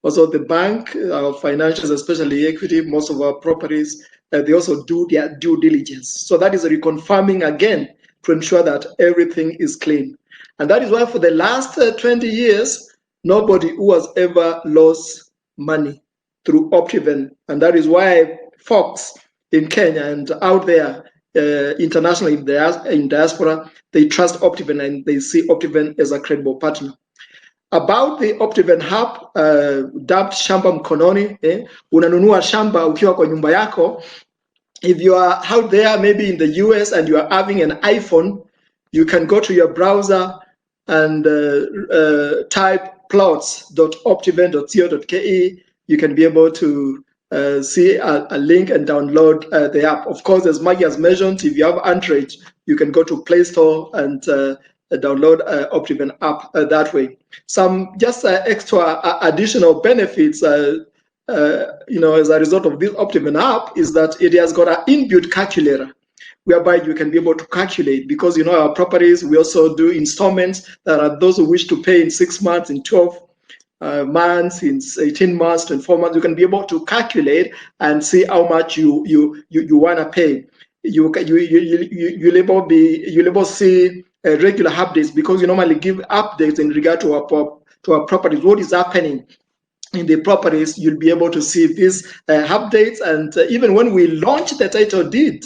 also the bank, our financials, especially equity, most of our properties, they also do their due diligence. So that is reconfirming again to ensure that everything is clean. And that is why for the last 20 years, nobody who has ever lost money through Optiven. And that is why folks in Kenya and out there internationally in diaspora, they trust Optiven and they see Optiven as a credible partner. About the Optiven app, dubbed shamba mkononi, unanunua shamba ukiwa kwa nyumba yako. If you are out there, maybe in the US, and you are having an iPhone, you can go to your browser and type plots.optiven.co.ke. You can be able to see a link and download the app. Of course, as Maggie has mentioned, if you have Android, you can go to Play Store and download Optiven app that way. Some just extra additional benefits, as a result of this Optiven app, is that it has got an inbuilt calculator, whereby you can be able to calculate, because our properties, we also do installments that are those who wish to pay in 6 months, in 12 months, in 18 months, 24 months. You can be able to calculate and see how much you want to pay. You'll able see regular updates, because you normally give updates in regard to our properties. What is happening in the properties, you'll be able to see these updates. And even when we launch the title deed,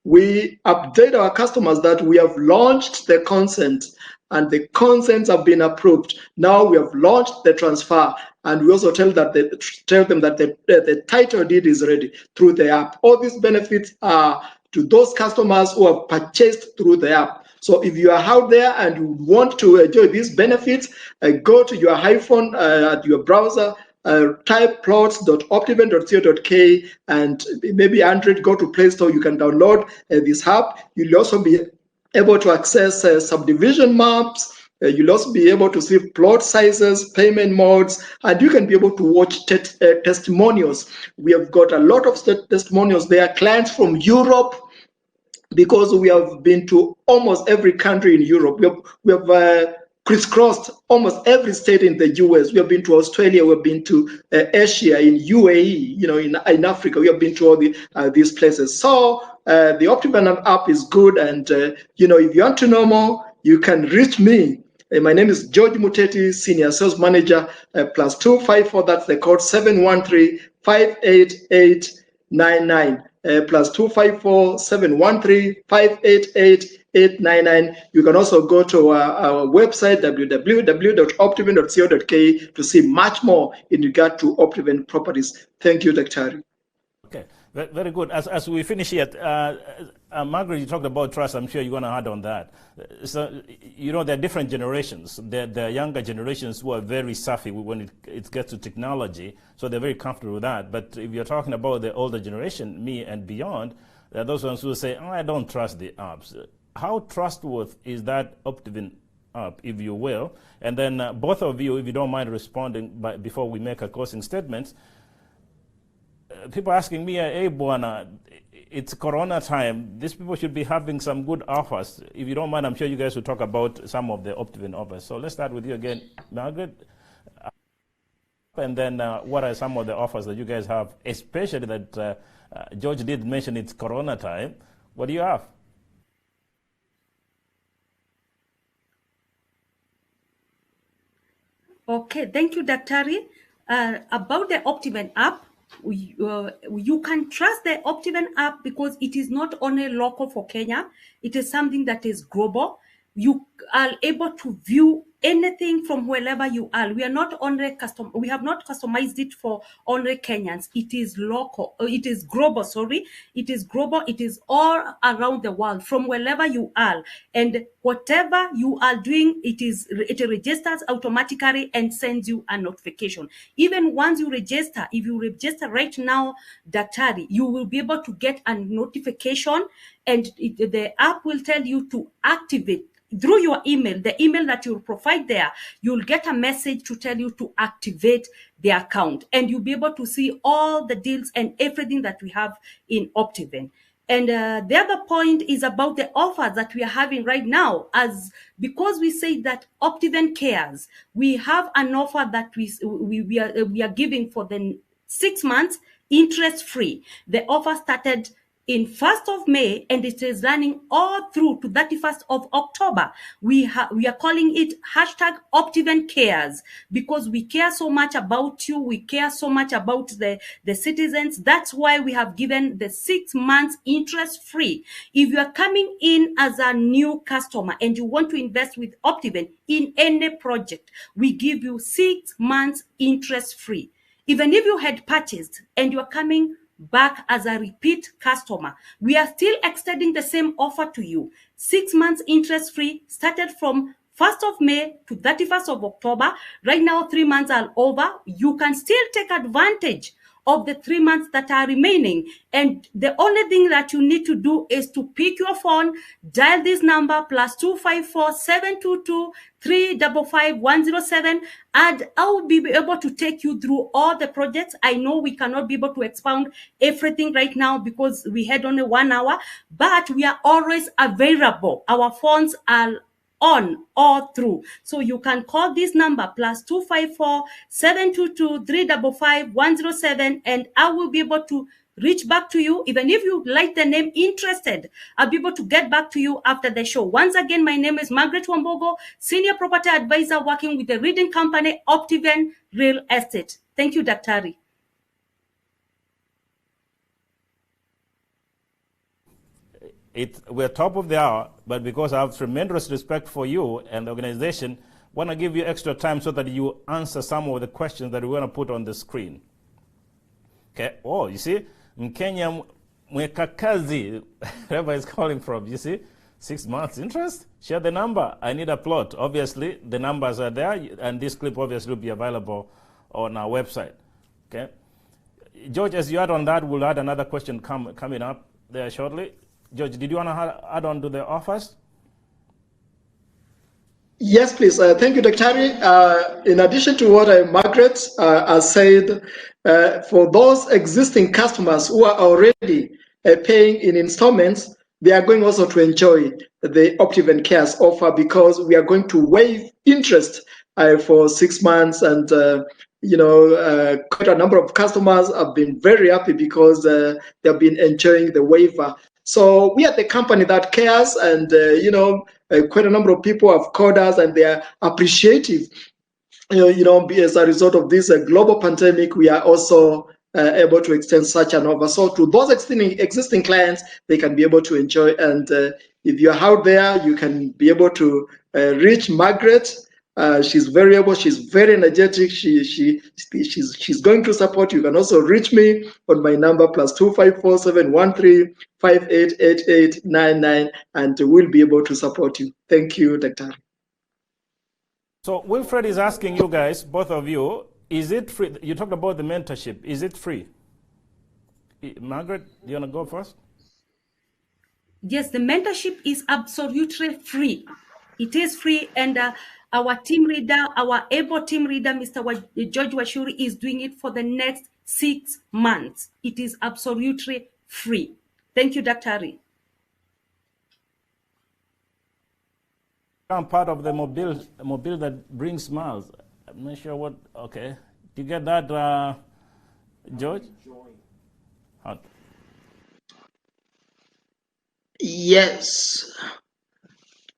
we update our customers that we have launched the consent and the consents have been approved. Now we have launched the transfer, and we also tell them that the title deed is ready through the app. All these benefits are to those customers who have purchased through the app. So if you are out there and you want to enjoy these benefits, go to your iPhone at your browser, type plots.optiven.co.k, and maybe Android, go to Play Store, you can download this app. You'll also be able to access subdivision maps. You'll also be able to see plot sizes, payment modes, and you can be able to watch testimonials. We have got a lot of testimonials. There are clients from Europe, because we have been to almost every country in Europe. We have crisscrossed almost every state in the US. We have been to Australia. We have been to Asia, in UAE, in Africa. We have been to all these places. So the Optiven app is good. And, if you want to know more, you can reach me. My name is George Muteti, Senior Sales Manager, +254. That's the code 713-588-99. +254 713 588 You can also go to our website, www.optiven.co.ke, to see much more in regard to Optiven properties. Thank you, Dr. Okay, very good. As we finish here, Margaret, you talked about trust. I'm sure you're going to add on that. So, there are different generations. There are younger generations who are very savvy when it gets to technology, so they're very comfortable with that. But if you're talking about the older generation, me and beyond, there are those ones who say, I don't trust the apps. How trustworthy is that Optiven app, if you will? And then both of you, if you don't mind responding before we make a closing statement. People asking me, hey, Buana, it's Corona time. These people should be having some good offers. If you don't mind, I'm sure you guys will talk about some of the Optiven offers. So let's start with you again, Margaret. And then what are some of the offers that you guys have, especially that George did mention it's Corona time. What do you have? Okay, thank you, Daktari. About the Optiven app, you can trust the Optiven app because it is not only local for Kenya, it is something that is global. You are able to view anything from wherever you are. We are not only we have not customized it for only Kenyans. It is local. It is global. Sorry, it is global. It is all around the world from wherever you are, and whatever you are doing, it registers automatically and sends you a notification. Even once you register, if you register right now, Daktari, you will be able to get a notification, and the app will tell you to activate. Through your email, the email that you'll provide there, you'll get a message to tell you to activate the account, and you'll be able to see all the deals and everything that we have in Optiven. And the other point is about the offers that we are having right now. Because we say that Optiven cares, we have an offer that we are giving for the 6 months interest-free. The offer started in 1st of May, and it is running all through to 31st of October. We are calling it #Optiven Cares, because we care so much about you. We care so much about the citizens. That's why we have given the 6 months interest free. If you are coming in as a new customer and you want to invest with Optiven in any project, we give you 6 months interest free. Even if you had purchased and you are coming back as a repeat customer, we are still extending the same offer to you. 6 months interest free, started from 1st of May to 31st of October. Right now, 3 months are over. You can still take advantage of the 3 months that are remaining. And the only thing that you need to do is to pick your phone, dial this number, +254 722 355 107, and I will be able to take you through all the projects. I know we cannot be able to expound everything right now because we had only 1 hour, but we are always available. Our phones are on all through. So you can call this number +254 722 355 107, and I will be able to reach back to you. Even if you like the name interested, I'll be able to get back to you after the show. Once again, my name is Margaret Wambogo, Senior Property Advisor working with the reading company Optiven Real Estate. Thank you, Daktari. We're top of the hour, but because I have tremendous respect for you and the organization, want to give you extra time so that you answer some of the questions that we want to put on the screen. Okay. Oh, you see, Mkenya Mwekakazi, wherever is calling from, you see, 6 months interest. Share the number. I need a plot. Obviously, the numbers are there, and this clip obviously will be available on our website. Okay. George, as you add on that, we'll add another question coming up there shortly. George, did you want to add on to the offers? Yes, please. Thank you, Dr. In addition to what Margaret has said, for those existing customers who are already paying in installments, they are going also to enjoy the Optiven Cares offer because we are going to waive interest for 6 months. And, quite a number of customers have been very happy because they have been enjoying the waiver. So we are the company that cares, and quite a number of people have called us, and they are appreciative. As a result of this global pandemic, we are also able to extend such an offer. So to those existing clients, they can be able to enjoy. And if you're out there, you can be able to reach Margaret. She's very able. She's very energetic. She's going to support you. You can also reach me on my number +254 713 588899, and we'll be able to support you. Thank you, Dr. So Wilfred is asking you guys, both of you, is it free? You talked about the mentorship. Is it free? Margaret, do you want to go first? Yes, the mentorship is absolutely free. It is free, and our team leader, our able team leader, Mr. George Washuri, is doing it for the next 6 months. It is absolutely free. Thank you, Dr. Ari. I'm part of the mobile that brings smiles. I'm not sure what. Okay, do you get that, George? How? Yes.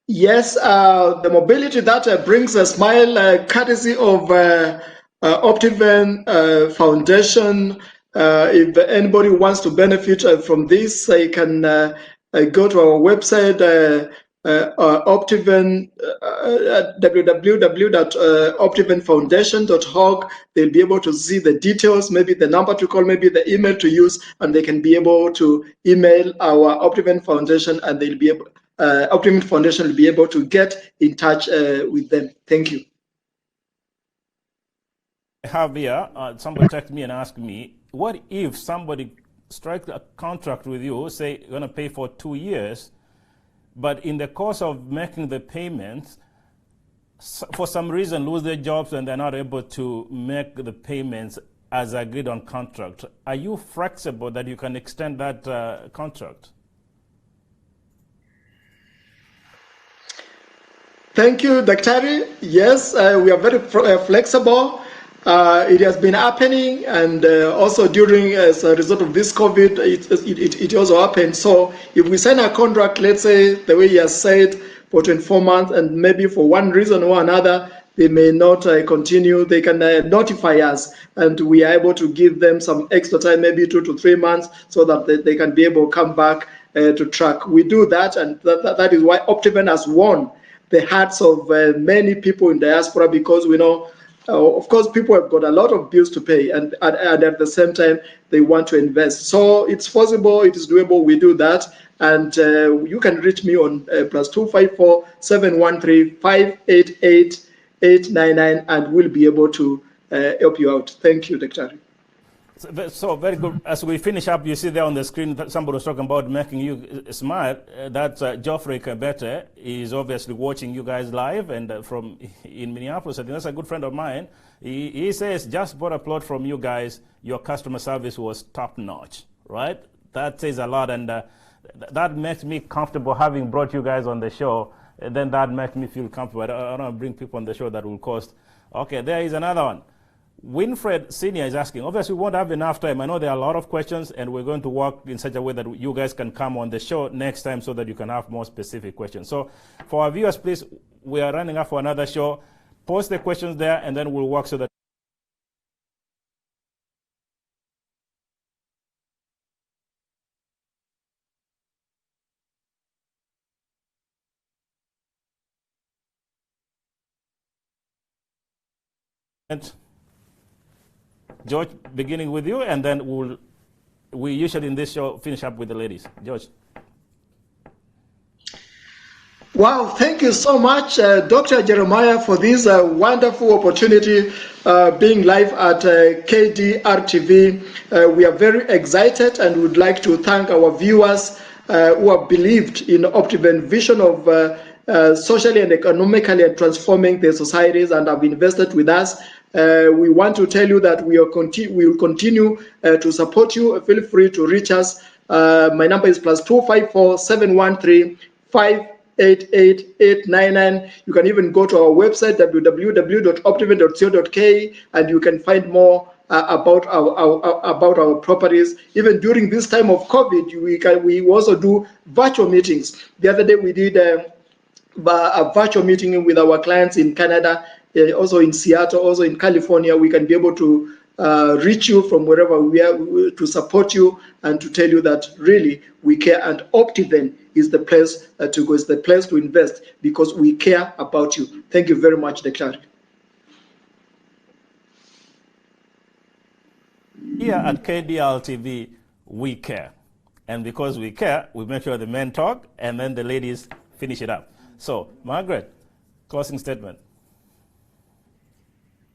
Yes, the mobility that brings a smile, courtesy of Optiven Foundation. If anybody wants to benefit from this, you can go to our website, Optiven, www.optivenfoundation.org. They'll be able to see the details, maybe the number to call, maybe the email to use, and they can be able to email our Optiven Foundation, and they'll be able. Optiven Foundation will be able to get in touch with them. Thank you. I have here, somebody texted me and asked me, what if somebody strikes a contract with you, say you're going to pay for 2 years, but in the course of making the payments, for some reason lose their jobs and they're not able to make the payments as agreed on contract? Are you flexible that you can extend that contract? Thank you, Dr. Yes, we are very flexible. It has been happening, and also during, as a result of this COVID, it also happened. So if we sign a contract, let's say the way you have said, for 24 months, and maybe for one reason or another, they may not continue, they can notify us, and we are able to give them some extra time, maybe 2 to 3 months, so that they can be able to come back to track. We do that, and that is why Optiven has won the hearts of many people in diaspora, because we know, of course, people have got a lot of bills to pay, and at the same time, they want to invest. So it's possible, it is doable, we do that. And you can reach me on +254 713 588899, and we'll be able to help you out. Thank you, Dr. So very good. As we finish up, you see there on the screen that somebody was talking about making you smile. That's Geoffrey Kabete. He's obviously watching you guys live, and from in Minneapolis. I think that's a good friend of mine. He says, just bought a plot from you guys. Your customer service was top notch, right? That says a lot, and that makes me comfortable having brought you guys on the show. And then that makes me feel comfortable. I don't want to bring people on the show that will cost. Okay, there is another one. Winfred Senior is asking, obviously we won't have enough time. I know there are a lot of questions, and we're going to work in such a way that you guys can come on the show next time so that you can have more specific questions. So for our viewers, please, we are running up for another show. Post the questions there, and then we'll work so that George, beginning with you, and then we usually in this show finish up with the ladies. George. Wow, thank you so much, Dr. Jeremiah, for this wonderful opportunity being live at KDRTV. We are very excited and would like to thank our viewers who have believed in Optiven vision of socially and economically transforming their societies and have invested with us. We want to tell you that we will continue to support you. Feel free to reach us. My number is +254 713 588-899. You can even go to our website www.optiven.co.k and you can find more about our properties. Even during this time of COVID, we also do virtual meetings. The other day we did a virtual meeting with our clients in Canada, also in Seattle, also in California. We can be able to reach you from wherever we are to support you and to tell you that really we care, and Optiven is the place to go, is the place to invest because we care about you. Thank you very much, Dr. Here at KDRTV, we care. And because we care, we make sure the men talk and then the ladies finish it up. So, Margaret, closing statement.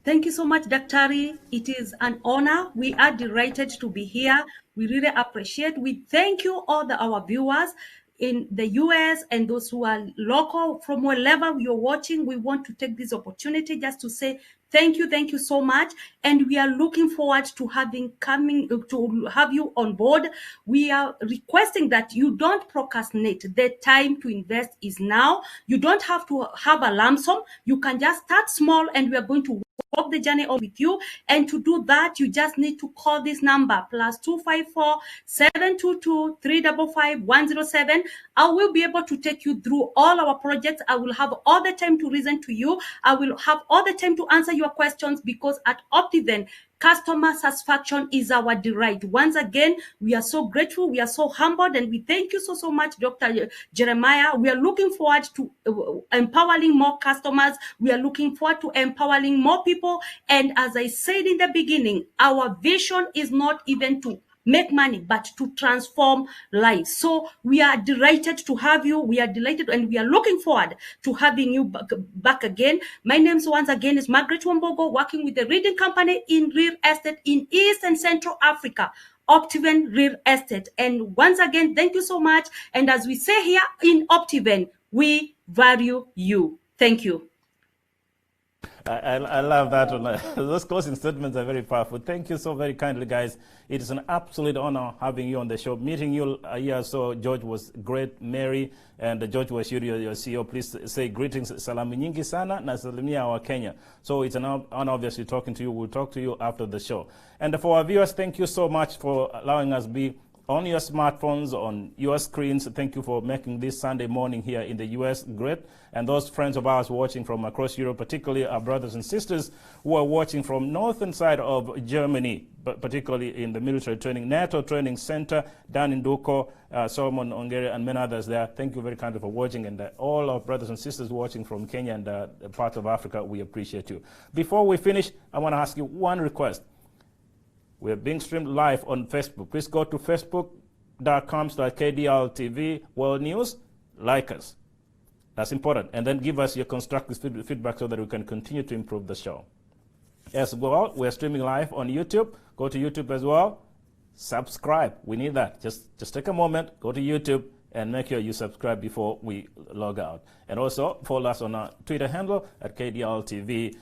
Thank you so much, Daktari. It is an honor. We are delighted to be here. We really appreciate. We thank you, all our viewers in the US and those who are local from wherever you're watching. We want to take this opportunity just to say thank you so much. And we are looking forward to have you on board. We are requesting that you don't procrastinate. The time to invest is now. You don't have to have a lump sum. You can just start small and we are going to walk the journey on with you. And to do that, you just need to call this number +254 722 355 107. I will be able to take you through all our projects. I will have all the time to listen to you. I will have all the time to answer your questions because at Optiven, customer satisfaction is our delight. Once again, we are so grateful, we are so humbled, and we thank you so much, Dr. Jeremiah. We are looking forward to empowering more customers. We are looking forward to empowering more people. And as I said in the beginning, our vision is not even to make money, but to transform lives. So we are delighted to have you. We are delighted and we are looking forward to having you back again. My name once again is Margaret Wambogo, working with the leading company in real estate in East and Central Africa, Optiven Real Estate. And once again, thank you so much. And as we say here in Optiven, we value you. Thank you. I love that one. Those closing statements are very powerful. Thank you so very kindly, guys. It is an absolute honor having you on the show. Meeting you a year or so, George was great. Mary and George was your CEO. Please say greetings. Salamu nyingi sana na salimia wa Kenya. So it's an honor obviously talking to you. We'll talk to you after the show. And for our viewers, thank you so much for allowing us be on your smartphones, on your screens. Thank you for making this Sunday morning here in the US great. And those friends of ours watching from across Europe, particularly our brothers and sisters who are watching from northern side of Germany, but particularly in the military training, NATO training center down in Duko, Solomon Ongere, and many others there. Thank you very kindly for watching. And all our brothers and sisters watching from Kenya and parts of Africa, we appreciate you. Before we finish, I want to ask you one request. We're being streamed live on Facebook. Please go to facebook.com/KDRTV World News. Like us. That's important. And then give us your constructive feedback so that we can continue to improve the show. As well, we're streaming live on YouTube. Go to YouTube as well. Subscribe. We need that. Just take a moment, go to YouTube, and make sure you subscribe before we log out. And also, follow us on our Twitter handle at KDRTV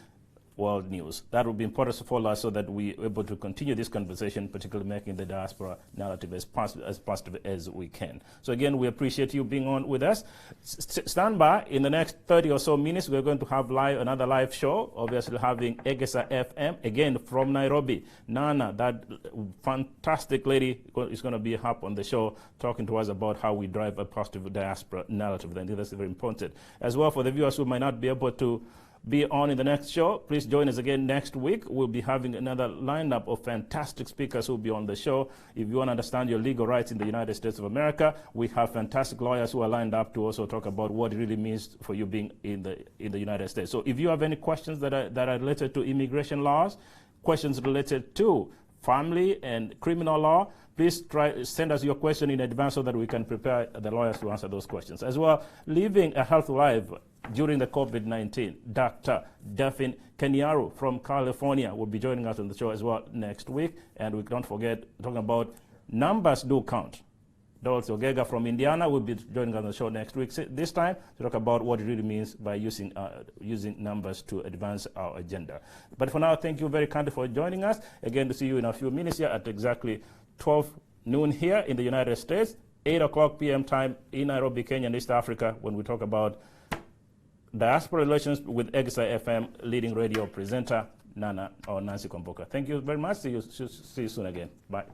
World News. That would be important to follow us so that we're able to continue this conversation, particularly making the diaspora narrative as positive as we can. So again, we appreciate you being on with us. Stand by. In the next 30 or so minutes, we're going to have another live show, obviously having Egesa FM, again from Nairobi. Nana, that fantastic lady, is going to be up on the show talking to us about how we drive a positive diaspora narrative. I think that's very important. As well, for the viewers who might not be able to be on in the next show. Please join us again next week. We'll be having another lineup of fantastic speakers who will be on the show. If you want to understand your legal rights in the United States of America, we have fantastic lawyers who are lined up to also talk about what it really means for you being in the United States. So if you have any questions that are related to immigration laws, questions related to family and criminal law, please send us your question in advance so that we can prepare the lawyers to answer those questions. As well, living a healthy life during the COVID-19, Dr. Daphne Kenyaru from California will be joining us on the show as well next week. And we don't forget talking about numbers do count. Dolce Ogega from Indiana will be joining us on the show next week, this time to talk about what it really means by using numbers to advance our agenda. But for now, thank you very kindly for joining us. Again, to see you in a few minutes here at exactly 12 noon here in the United States, 8 o'clock p.m. time in Nairobi, Kenya, and East Africa, when we talk about diaspora relations with Egisa FM leading radio presenter Nana or Nancy Komboka. Thank you very much. See you soon again. Bye.